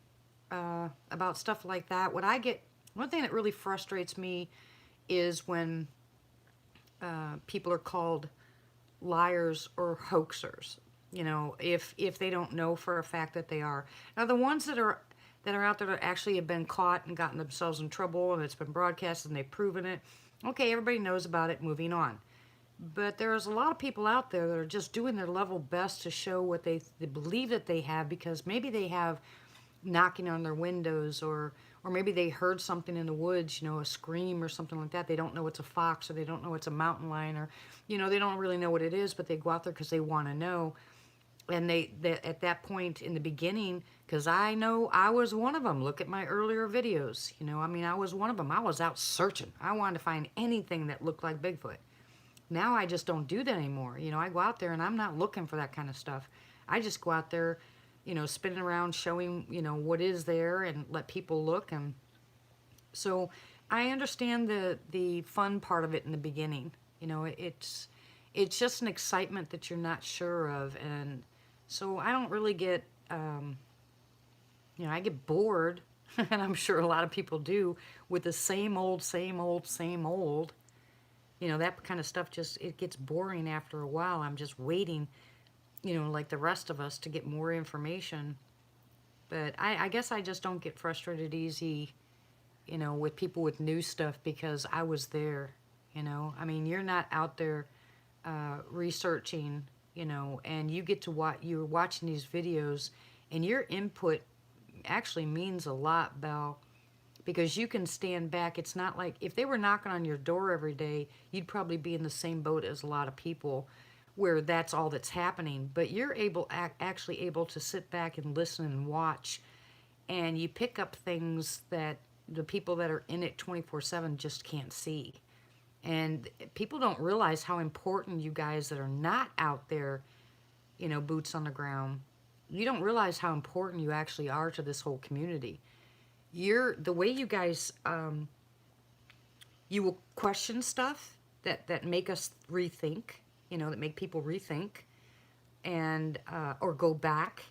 about stuff like that. One thing that really frustrates me is when people are called liars or hoaxers. If they don't know for a fact that they are. Now, the ones that are out there that actually have been caught and gotten themselves in trouble and it's been broadcast and they've proven it, okay, everybody knows about it, moving on. But there's a lot of people out there that are just doing their level best to show what they believe that they have, because maybe they have knocking on their windows, or maybe they heard something in the woods, a scream or something like that. They don't know it's a fox, or they don't know it's a mountain lion, or they don't really know what it is, but they go out there because they want to know. And they at that point in the beginning, because I know I was one of them. Look at my earlier videos. I mean, I was one of them. I was out searching. I wanted to find anything that looked like Bigfoot. Now I just don't do that anymore. I go out there and I'm not looking for that kind of stuff. I just go out there, spinning around, showing, what is there, and let people look. And so I understand the fun part of it in the beginning. It's just an excitement that you're not sure of. And so I don't really get, I get bored, and I'm sure a lot of people do, with the same old. That kind of stuff it gets boring after a while. I'm just waiting, like the rest of us, to get more information. But I guess I just don't get frustrated easy, with people with new stuff, because I was there, I mean, you're not out there researching, and you get to you're watching these videos, and your input actually means a lot, Belle, because you can stand back. It's not like if they were knocking on your door every day, you'd probably be in the same boat as a lot of people where that's all that's happening. But you're actually able to sit back and listen and watch, and you pick up things that the people that are in it 24/7 just can't see. And people don't realize how important you guys that are not out there, boots on the ground, you don't realize how important you actually are to this whole community. The way you guys, you will question stuff that make us rethink, that make people rethink, and or go back.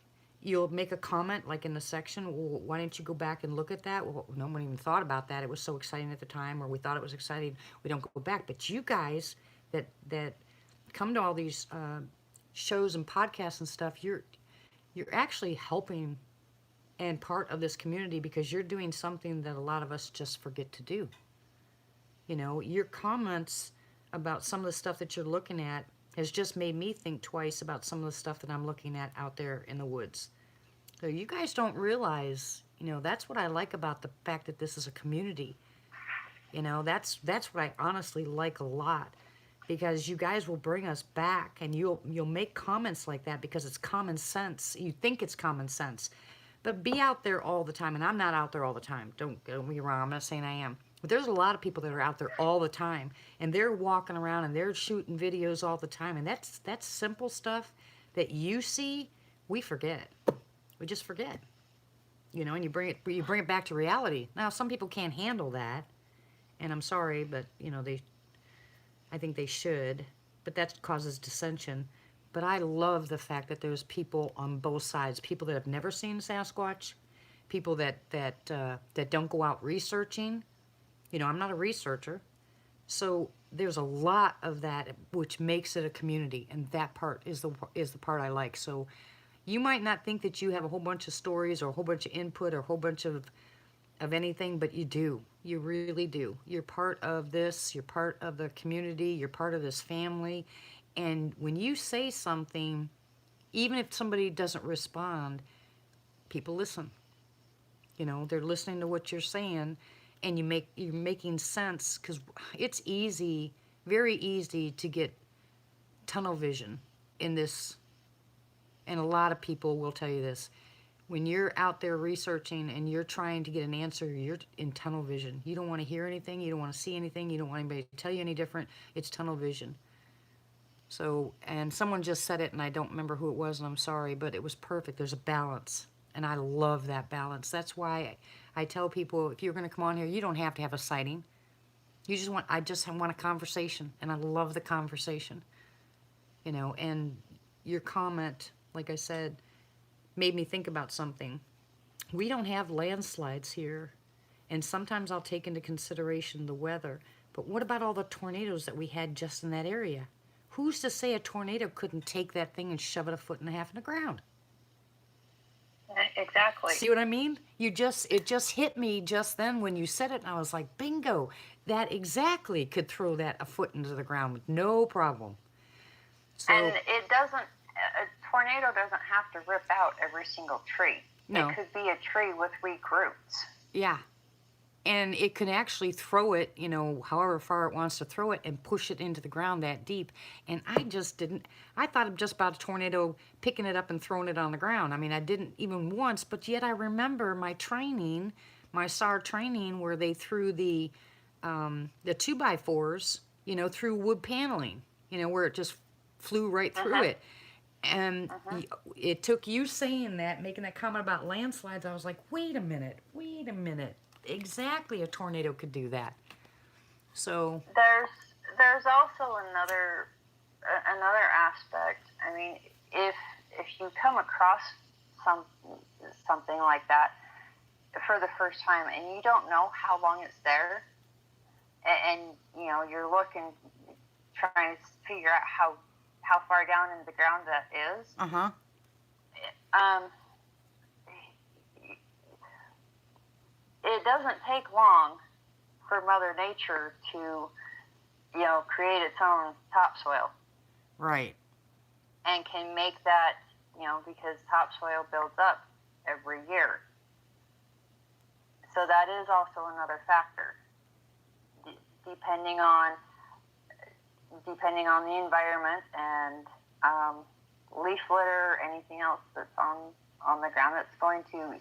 You'll make a comment like in the section, well, why didn't you go back and look at that? Well, no one even thought about that. It was so exciting at the time, or we thought it was exciting. We don't go back. But you guys that come to all these shows and podcasts and stuff, you're actually helping and part of this community because you're doing something that a lot of us just forget to do. You know, your comments about some of the stuff that you're looking at has just made me think twice about some of the stuff that I'm looking at out there in the woods. So you guys don't realize, you know, that's what I like about the fact that this is a community. You know, that's what I honestly like a lot, because you guys will bring us back, and you'll make comments like that because it's common sense. You think it's common sense, but be out there all the time. And I'm not out there all the time. Don't get me wrong. I'm not saying I am. But there's a lot of people that are out there all the time, and they're walking around and they're shooting videos all the time. And that's simple stuff that you see, we forget. We just forget. You know, and you bring it back to reality. Now, some people can't handle that, and I'm sorry, but you know, I think they should, but that causes dissension. But I love the fact that there's people on both sides, people that have never seen Sasquatch, people that don't go out researching. You know, I'm not a researcher, so there's a lot of that, which makes it a community, and that part is the part I like. So you might not think that you have a whole bunch of stories or a whole bunch of input or a whole bunch of anything, but you do. You really do. You're part of this. You're part of the community. You're part of this family. And when you say something, even if somebody doesn't respond, people listen. You know, they're listening to what you're saying, and you're making sense, because it's easy, very easy to get tunnel vision in this. And a lot of people will tell you this. When you're out there researching and you're trying to get an answer, you're in tunnel vision. You don't want to hear anything. You don't want to see anything. You don't want anybody to tell you any different. It's tunnel vision. So, and someone just said it, and I don't remember who it was, and I'm sorry, but it was perfect. There's a balance, and I love that balance. That's why I tell people, if you're going to come on here, you don't have to have a sighting. I just want a conversation, and I love the conversation. You know, and your comment, like I said, made me think about something. We don't have landslides here, and sometimes I'll take into consideration the weather, but what about all the tornadoes that we had just in that area? Who's to say a tornado couldn't take that thing and shove it 1.5 feet in the ground? Exactly. See what I mean? It just hit me just then when you said it, and I was like, bingo, that exactly could throw that 1 foot into the ground with no problem. So, and a tornado doesn't have to rip out every single tree. No. It could be a tree with weak roots. Yeah. And it can actually throw it, you know, however far it wants to throw it, and push it into the ground that deep. And I thought just about a tornado picking it up and throwing it on the ground. I mean, I didn't even once, but yet I remember my SAR training, where they threw the 2x4s, you know, through wood paneling, you know, where it just flew right through it. And it took you saying that, making that comment about landslides, I was like, wait a minute. Exactly, a tornado could do that. So there's also another aspect. I mean, if you come across something like that for the first time, and you don't know how long it's there, and you know, you're looking, trying to figure out how far down in the ground that is. It doesn't take long for Mother Nature to, you know, create its own topsoil. Right. And can make that, you know, because topsoil builds up every year. So that is also another factor. Depending on the environment and leaf litter, anything else that's on the ground that's going to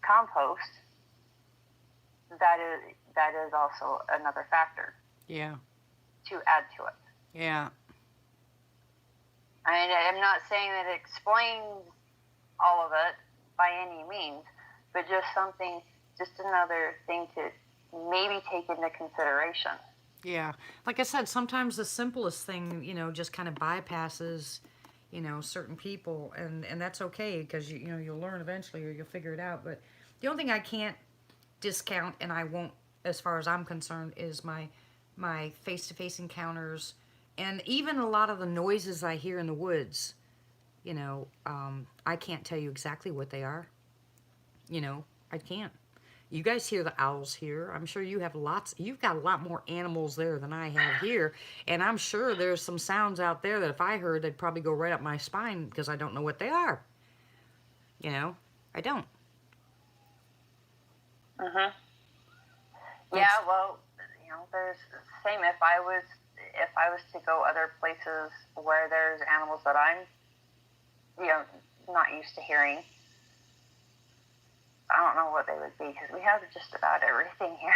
compost, that is also another factor. Yeah. To add to it. Yeah. I mean, I'm not saying that it explains all of it by any means, but just another thing to maybe take into consideration. Yeah. Like I said, sometimes the simplest thing, you know, just kind of bypasses, you know, certain people, and that's okay, because you know, you'll learn eventually, or you'll figure it out. But the only thing I can't discount, and I won't, as far as I'm concerned, is my face-to-face encounters, and even a lot of the noises I hear in the woods. You know, I can't tell you exactly what they are. you know, I can't. You guys hear the owls here. I'm sure you have you've got a lot more animals there than I have here. And I'm sure there's some sounds out there that if I heard, they'd probably go right up my spine because I don't know what they are. You know, I don't. Mhm. That's, Yeah. Well, there's same. If I was to go other places where there's animals that I'm, you know, not used to hearing, I don't know what they would be because we have just about everything here.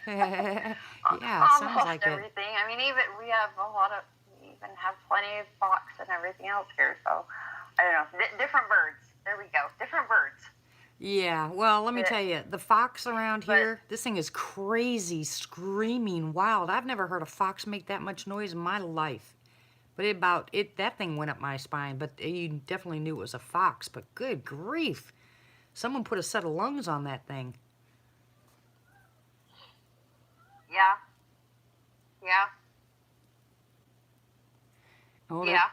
yeah, sounds Almost like it. everything. I mean, even we have we even have plenty of fox and everything else here. So I don't know. Different birds. There we go. Different birds. Yeah, well, let me But tell you, the fox around but here, this thing is crazy, screaming wild. I've never heard a fox make that much noise in my life. But that thing went up my spine, but you definitely knew it was a fox. But good grief, someone put a set of lungs on that thing. yeah, yeah, Oh, yeah.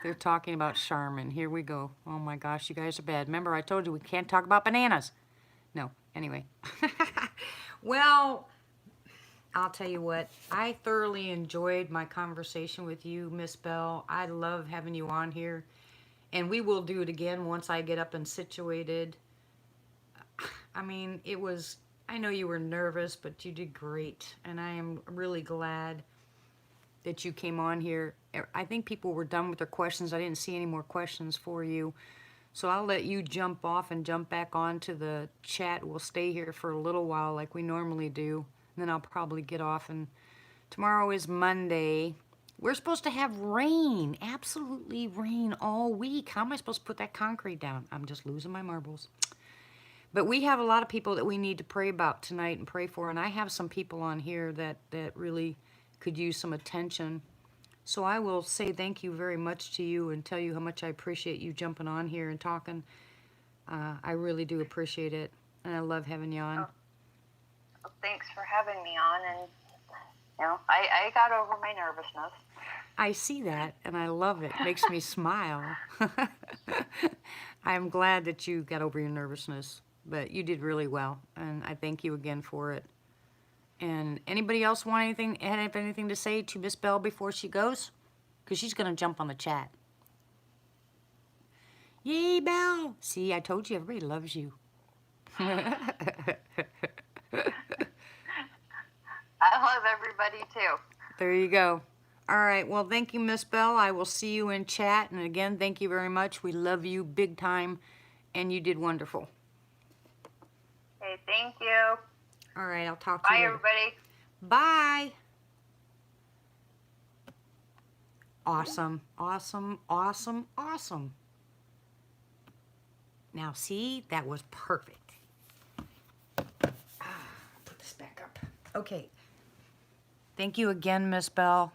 they're talking about Charmin. Here we go. Oh my gosh, you guys are bad. Remember, I told you we can't talk about bananas. No, anyway. Well, I'll tell you what, I thoroughly enjoyed my conversation with you, Miss Bell. I love having you on here. And we will do it again once I get up and situated. I mean, I know you were nervous, but you did great. And I am really glad that you came on here. I think people were done with their questions. I didn't see any more questions for you. So I'll let you jump off and jump back onto the chat. We'll stay here for a little while like we normally do. And then I'll probably get off. And tomorrow is Monday. We're supposed to have rain, absolutely rain all week. How am I supposed to put that concrete down? I'm just losing my marbles. But we have a lot of people that we need to pray about tonight and pray for. And I have some people on here that really could use some attention. So I will say thank you very much to you and tell you how much I appreciate you jumping on here and talking. I really do appreciate it. And I love having you on. Well, thanks for having me on, and I got over my nervousness. I see that, and I love it. Makes me smile. I'm glad that you got over your nervousness, but you did really well, and I thank you again for it. And anybody else have anything to say to Miss Bell before she goes? Because she's going to jump on the chat. Yay, Bell! See, I told you, everybody loves you. I love everybody too. There you go. All right. Well, thank you, Miss Bell. I will see you in chat. And again, thank you very much. We love you big time. And you did wonderful. Okay, thank you. All right. I'll talk to you Bye, later. everybody. Bye. Awesome. Awesome. Awesome. Awesome. Now, see, that was perfect. Put this back up. Okay. Thank you again, Miss Bell.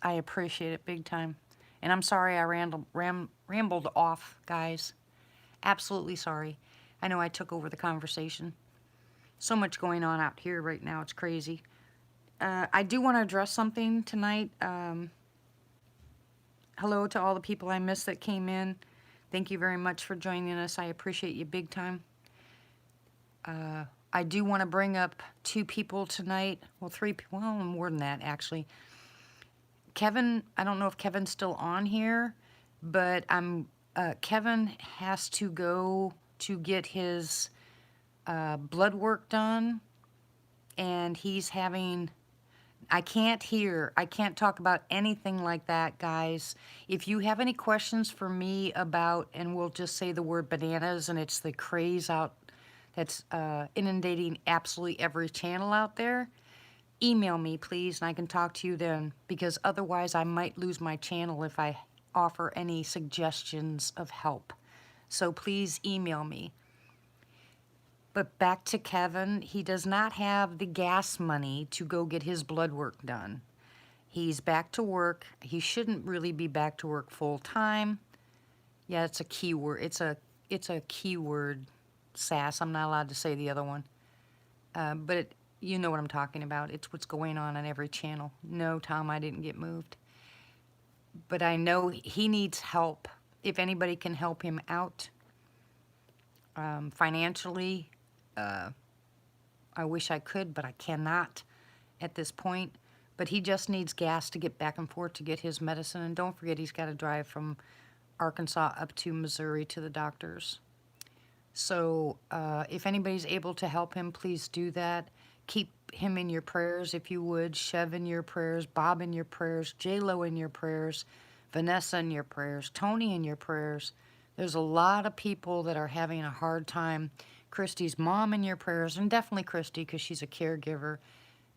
I appreciate it big time. And I'm sorry I rambled off, guys. Absolutely sorry. I know I took over the conversation. So much going on out here right now. It's crazy. I do want to address something tonight. Hello to all the people I missed that came in. Thank you very much for joining us. I appreciate you big time. I do want to bring up 2 people tonight. Well, 3 people. Well, more than that, actually. Kevin, I don't know if Kevin's still on here, but Kevin has to go to get his blood work done, and he's having... I can't talk about anything like that, guys. If you have any questions for me about, and we'll just say the word bananas, and it's the craze out that's inundating absolutely every channel out there, email me, please, and I can talk to you then, because otherwise I might lose my channel if I offer any suggestions of help. So please email me. But back to Kevin, he does not have the gas money to go get his blood work done. He's back to work. He shouldn't really be back to work full time. Yeah, it's a keyword. It's a keyword, Sass. I'm not allowed to say the other one. But you know what I'm talking about. It's what's going on every channel. No, Tom, I didn't get moved. But I know he needs help. If anybody can help him out, Financially, I wish I could, but I cannot at this point. But he just needs gas to get back and forth to get his medicine. And don't forget, he's got to drive from Arkansas up to Missouri to the doctors. So if anybody's able to help him, please do that. Keep him in your prayers, if you would. Chev in your prayers, Bob in your prayers, J-Lo in your prayers, Vanessa in your prayers, Tony in your prayers. There's a lot of people that are having a hard time. Christy's mom in your prayers, and definitely Christy because she's a caregiver.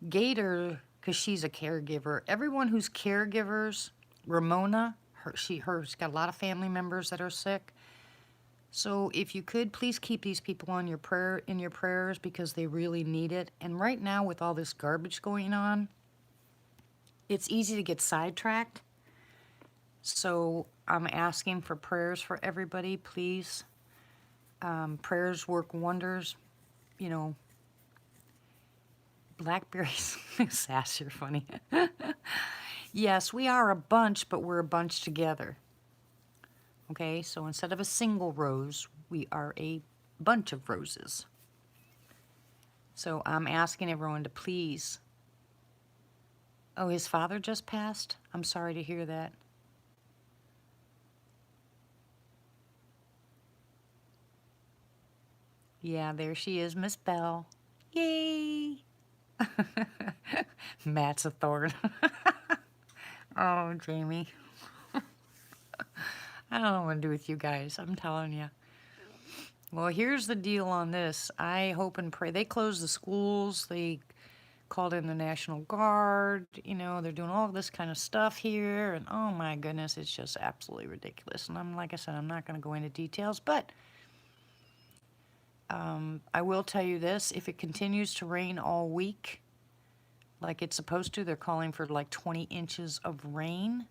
Gator because she's a caregiver. Everyone who's caregivers, Ramona, she's got a lot of family members that are sick. So if you could, please keep these people on your in your prayers because they really need it. And right now with all this garbage going on, it's easy to get sidetracked. So I'm asking for prayers for everybody, please. Prayers work wonders. You know, blackberries. Sass, you're funny. Yes, we are a bunch, but we're a bunch together. Okay, so instead of a single rose, we are a bunch of roses. So I'm asking everyone to please. Oh, his father just passed? I'm sorry to hear that. Yeah, there she is, Miss Bell. Yay! Matt's a thorn. Oh, Jamie. I don't know what to do with you guys, I'm telling you. Well, here's the deal on this. I hope and pray. They closed the schools. They called in the National Guard. You know, they're doing all this kind of stuff here. And oh my goodness, it's just absolutely ridiculous. And like I said, I'm not going to go into details. But I will tell you this. If it continues to rain all week, like it's supposed to, they're calling for like 20 inches of rain.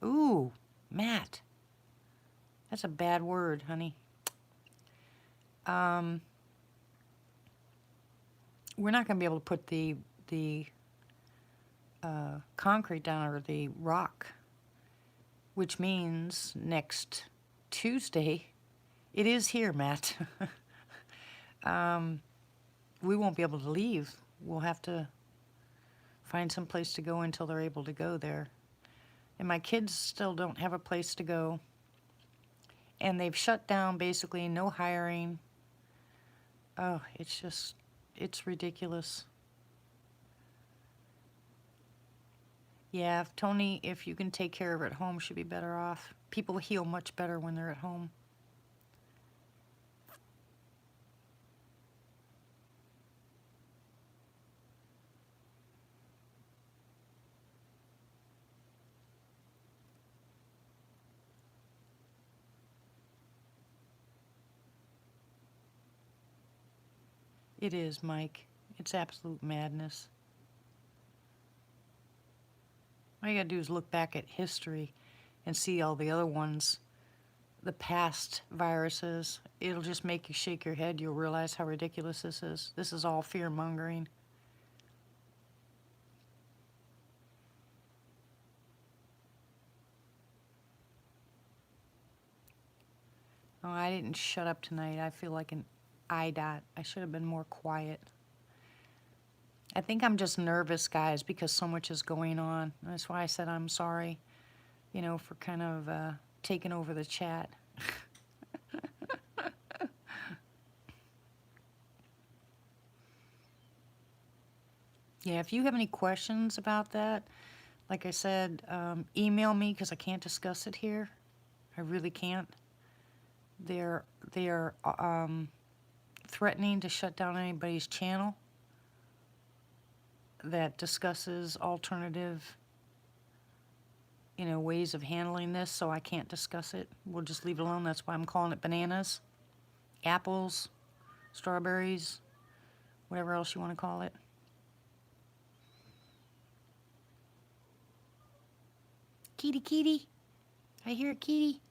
Ooh, Matt. That's a bad word, honey. We're not going to be able to put the concrete down or the rock, which means next Tuesday, it is here, Matt. We won't be able to leave. We'll have to find some place to go until they're able to go there. And my kids still don't have a place to go. And they've shut down basically, no hiring. Oh, it's just, it's ridiculous. Yeah, if Tony, if you can take care of it at home, should be better off. People heal much better when they're at home. It is, Mike. It's absolute madness. All you gotta do is look back at history and see all the other ones, the past viruses. It'll just make you shake your head. You'll realize how ridiculous this is. This is all fear-mongering. Oh, I didn't shut up tonight. I feel like an IDOT. I should have been more quiet. I think I'm just nervous, guys, because so much is going on. That's why I said I'm sorry, you know, for kind of taking over the chat. Yeah, if you have any questions about that, like I said, email me because I can't discuss it here. I really can't. They are threatening to shut down anybody's channel that discusses alternative, you know, ways of handling this, so I can't discuss it. We'll just leave it alone. That's why I'm calling it bananas, apples, strawberries, whatever else you want to call it. Kitty, kitty. I hear a kitty.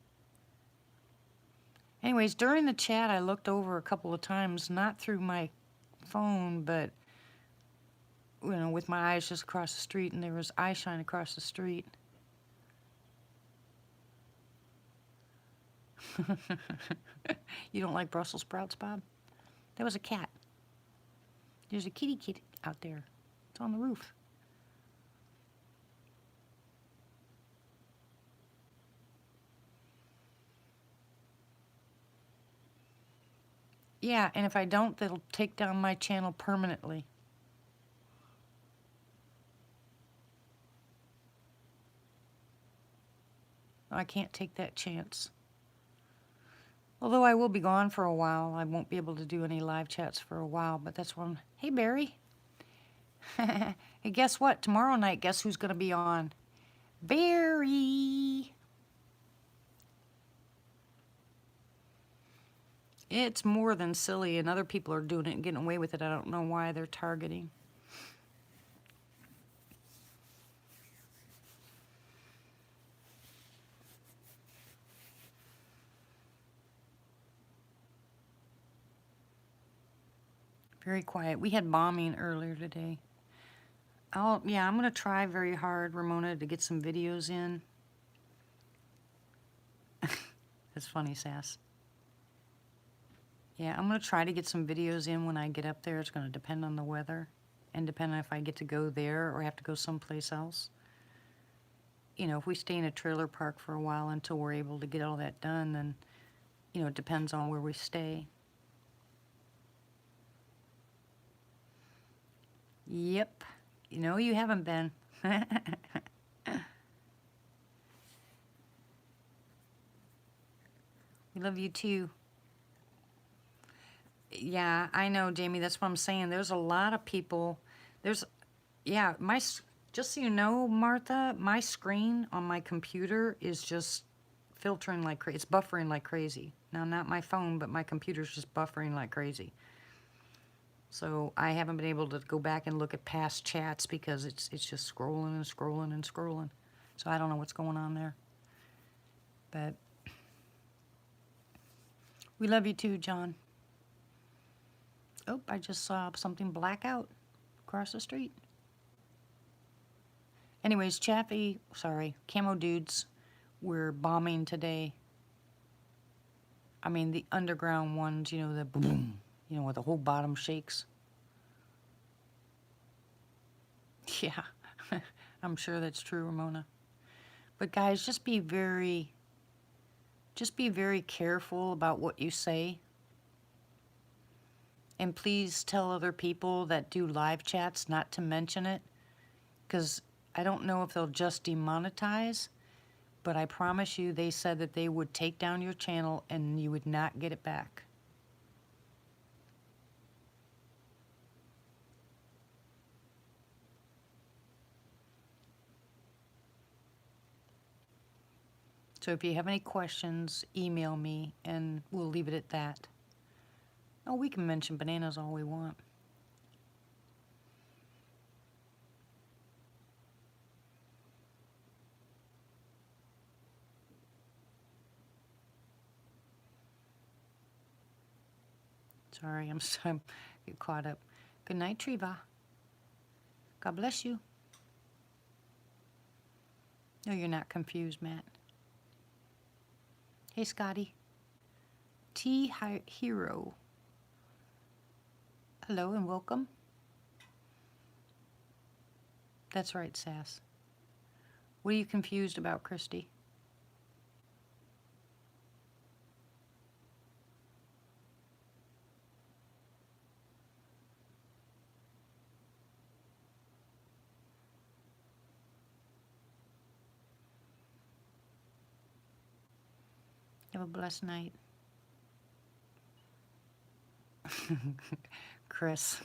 Anyways, during the chat, I looked over a couple of times, not through my phone, but, you know, with my eyes just across the street, and there was eye shine across the street. You don't like Brussels sprouts, Bob? That was a cat. There's a kitty kit out there. It's on the roof. Yeah, and if I don't, they'll take down my channel permanently. I can't take that chance. Although I will be gone for a while. I won't be able to do any live chats for a while, but that's one. Hey, Barry. Hey, guess what? Tomorrow night, guess who's going to be on? Barry. It's more than silly, and other people are doing it and getting away with it. I don't know why they're targeting. Very quiet. We had bombing earlier today. Yeah, I'm going to try very hard, Ramona, to get some videos in. That's funny, Sass. Yeah, I'm going to try to get some videos in when I get up there. It's going to depend on the weather and depend on if I get to go there or have to go someplace else. You know, if we stay in a trailer park for a while until we're able to get all that done, then, you know, it depends on where we stay. Yep. You know, you haven't been. We love you too. Yeah, I know, Jamie. That's what I'm saying. There's a lot of people. Yeah, just so you know, Martha, my screen on my computer is just filtering like crazy. It's buffering like crazy. Now, not my phone, but my computer's just buffering like crazy. So I haven't been able to go back and look at past chats because it's just scrolling and scrolling and scrolling. So I don't know what's going on there. But we love you too, John. Oh, I just saw something black out across the street. Anyways, Camo Dudes, we're bombing today. I mean, the underground ones, you know, the boom, you know, where the whole bottom shakes. Yeah, I'm sure that's true, Ramona. But guys, just be very careful about what you say. And please tell other people that do live chats not to mention it, because I don't know if they'll just demonetize, but I promise you they said that they would take down your channel and you would not get it back. So if you have any questions, email me and we'll leave it at that. Oh, we can mention bananas all we want. Sorry, I'm get caught up. Good night, Triva. God bless you. No, you're not confused, Matt. Hey, Scotty. Hero. Hello and welcome. That's right, Sass. What are you confused about, Christy? Have a blessed night. Chris,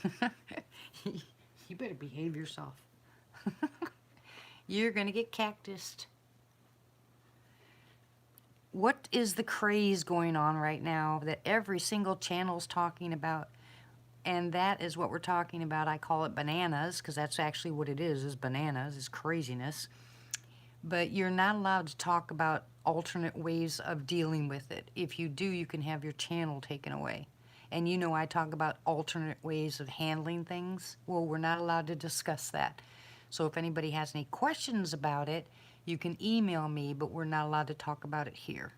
you better behave yourself. You're going to get cactused. What is the craze going on right now that every single channel's talking about? And that is what we're talking about. I call it bananas because that's actually what it is bananas, is craziness. But you're not allowed to talk about alternate ways of dealing with it. If you do, you can have your channel taken away. And you know I talk about alternate ways of handling things. Well, we're not allowed to discuss that. So if anybody has any questions about it, you can email me, but we're not allowed to talk about it here.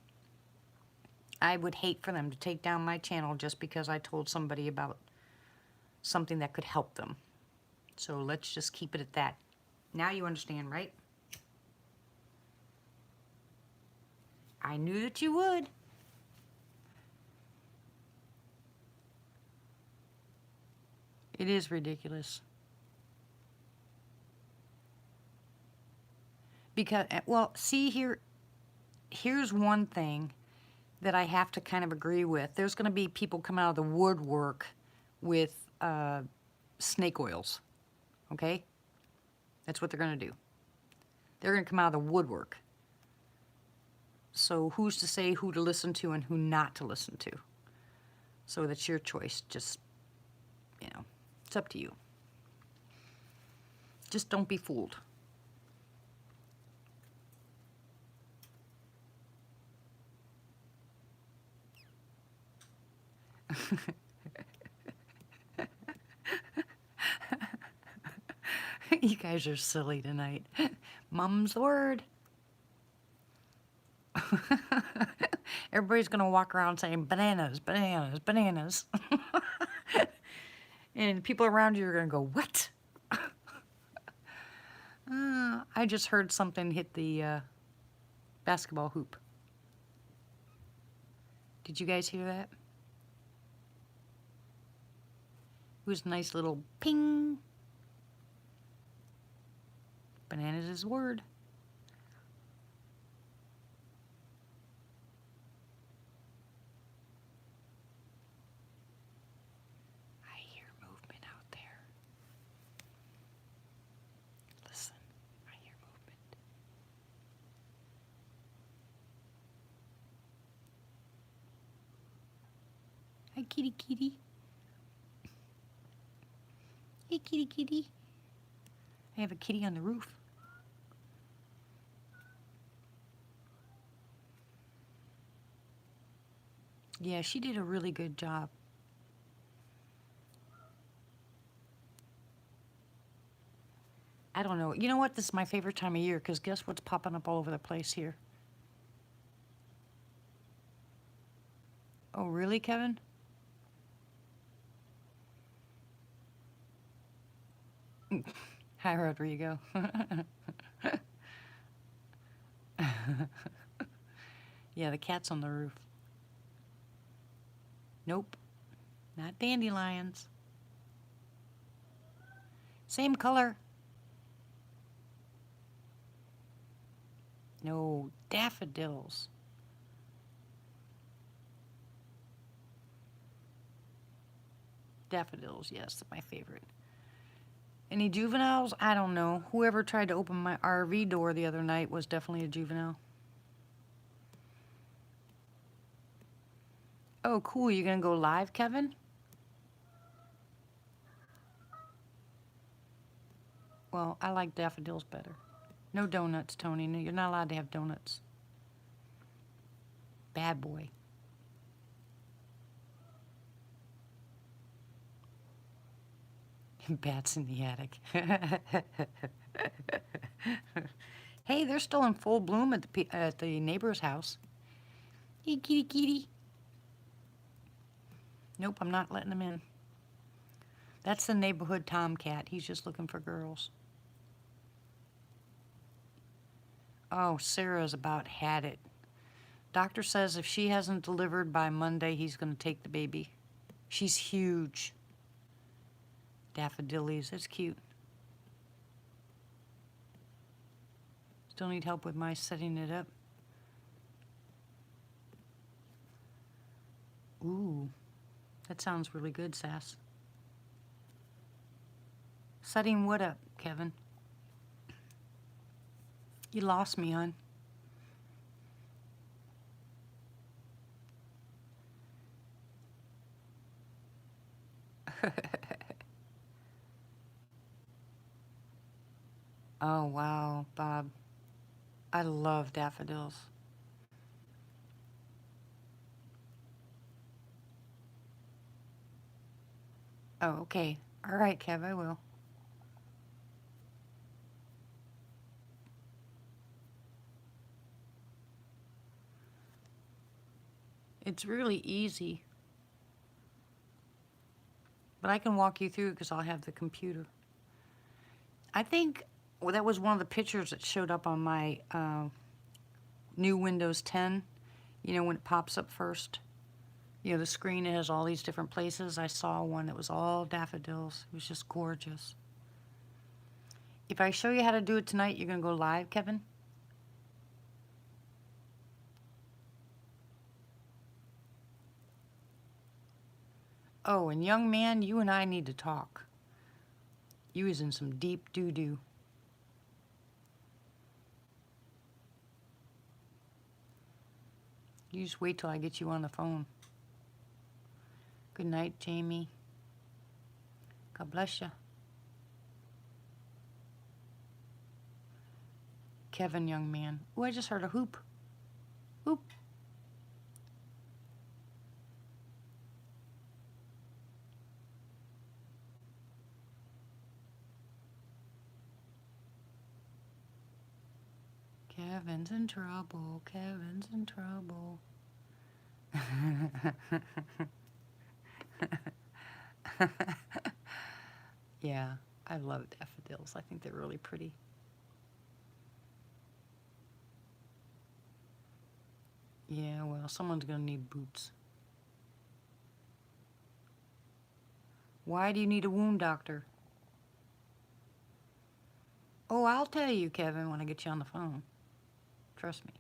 I would hate for them to take down my channel just because I told somebody about something that could help them. So let's just keep it at that. Now you understand, right? I knew that you would. It is ridiculous. Because, well, see here, here's one thing that I have to kind of agree with. There's going to be people come out of the woodwork with snake oils, okay? That's what they're going to do. They're going to come out of the woodwork. So who's to say who to listen to and who not to listen to? So that's your choice. Just, you know, it's up to you. Just don't be fooled. You guys are silly tonight. Mum's the word. Everybody's going to walk around saying bananas, bananas, bananas. And people around you are going to go, what? I just heard something hit the basketball hoop. Did you guys hear that? It was a nice little ping. Bananas is the word. I hear movement out there. Listen, I hear movement. Hi, kitty, kitty. Hey, kitty, kitty. I have a kitty on the roof. Yeah, she did a really good job. I don't know. You know what? This is my favorite time of year because guess what's popping up all over the place here? Oh, really, Kevin? Hi, Rodrigo. Yeah, the cat's on the roof. Nope, not dandelions. Same color. No, daffodils. Daffodils, yes, my favorite. Any juveniles? I don't know. Whoever tried to open my RV door the other night was definitely a juvenile. Oh, cool. You gonna go live, Kevin? Well, I like daffodils better. No donuts, Tony. No, you're not allowed to have donuts. Bad boy. Bats in the attic. Hey, they're still in full bloom at the neighbor's house. Hey, kitty, kitty. Nope, I'm not letting them in. That's the neighborhood tomcat. He's just looking for girls. Oh, Sarah's about had it. Doctor says if she hasn't delivered by Monday, he's going to take the baby. She's huge. Daffodilies, that's cute. Still need help with my setting it up. Ooh, that sounds really good, Sass. Setting what up, Kevin? You lost me, hon. Oh, wow, Bob. I love daffodils. Oh, okay. All right, Kev, I will. It's really easy. But I can walk you through because I'll have the computer. I think that was one of the pictures that showed up on my new Windows 10. You know, when it pops up first. You know, the screen has all these different places. I saw one that was all daffodils. It was just gorgeous. If I show you how to do it tonight, you're going to go live, Kevin? Oh, and young man, you and I need to talk. You was in some deep doo-doo. You just wait till I get you on the phone. Good night, Jamie. God bless you. Kevin, young man. Oh, I just heard a hoop. Hoop. Kevin's in trouble. Kevin's in trouble. Yeah, I love daffodils. I think they're really pretty. Yeah, well, someone's gonna need boots. Why do you need a wound doctor? Oh, I'll tell you, Kevin, when I get you on the phone. Trust me.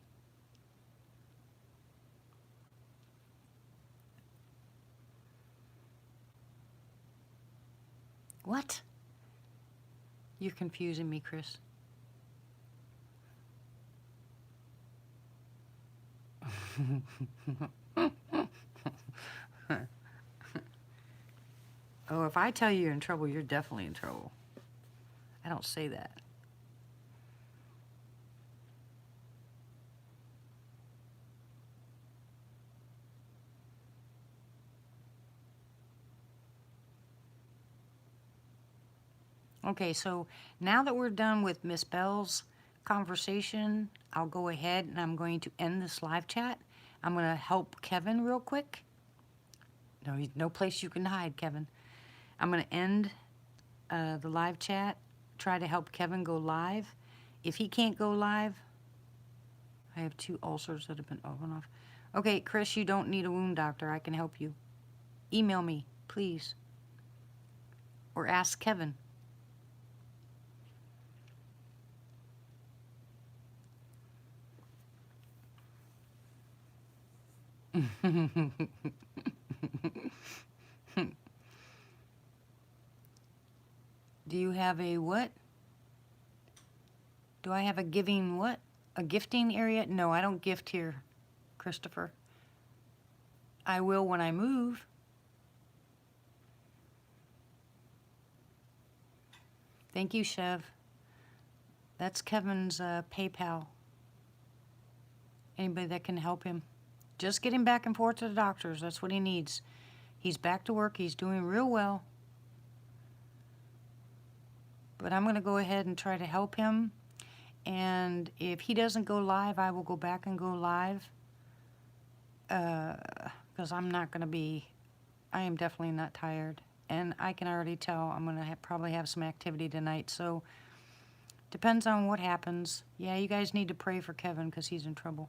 What? You're confusing me, Chris. Oh, if I tell you you're in trouble, you're definitely in trouble. I don't say that. Okay, so now that we're done with Miss Bell's conversation, I'll go ahead and I'm going to end this live chat. I'm going to help Kevin real quick. No place you can hide, Kevin. I'm going to end the live chat, try to help Kevin go live. If he can't go live, I have 2 ulcers that have been open off. Okay, Chris, you don't need a wound doctor. I can help you. Email me, please. Or ask Kevin. Do you have a what? Do I have a giving what? A gifting area? No, I don't gift here, Christopher. I will when I move. Thank you, Chev. That's Kevin's PayPal. Anybody that can help him. Just get him back and forth to the doctors. That's what he needs. He's back to work. He's doing real well. But I'm going to go ahead and try to help him. And if he doesn't go live, I will go back and go live. Because I'm not going to be, I am definitely not tired. And I can already tell I'm going to probably have some activity tonight. So, depends on what happens. Yeah, you guys need to pray for Kevin because he's in trouble.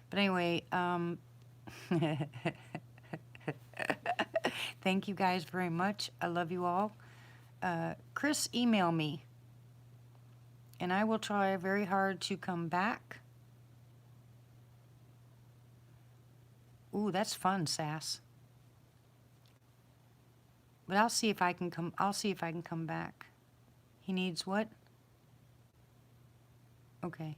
But anyway, thank you guys very much. I love you all. Chris, email me. And I will try very hard to come back. Ooh, that's fun, Sass. But I'll see if I can come back. He needs what? Okay.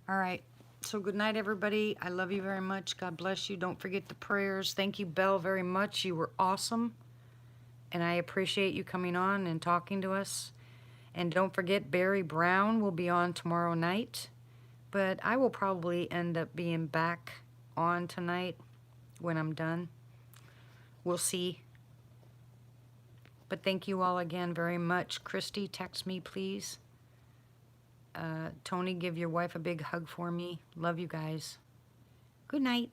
All right. So good night, everybody. I love you very much. God bless you. Don't forget the prayers. Thank you, Belle, very much. You were awesome. And I appreciate you coming on and talking to us. And don't forget, Barry Brown will be on tomorrow night. But I will probably end up being back on tonight when I'm done. We'll see. But thank you all again very much. Christy, text me, please. Tony, give your wife a big hug for me. Love you guys. Good night.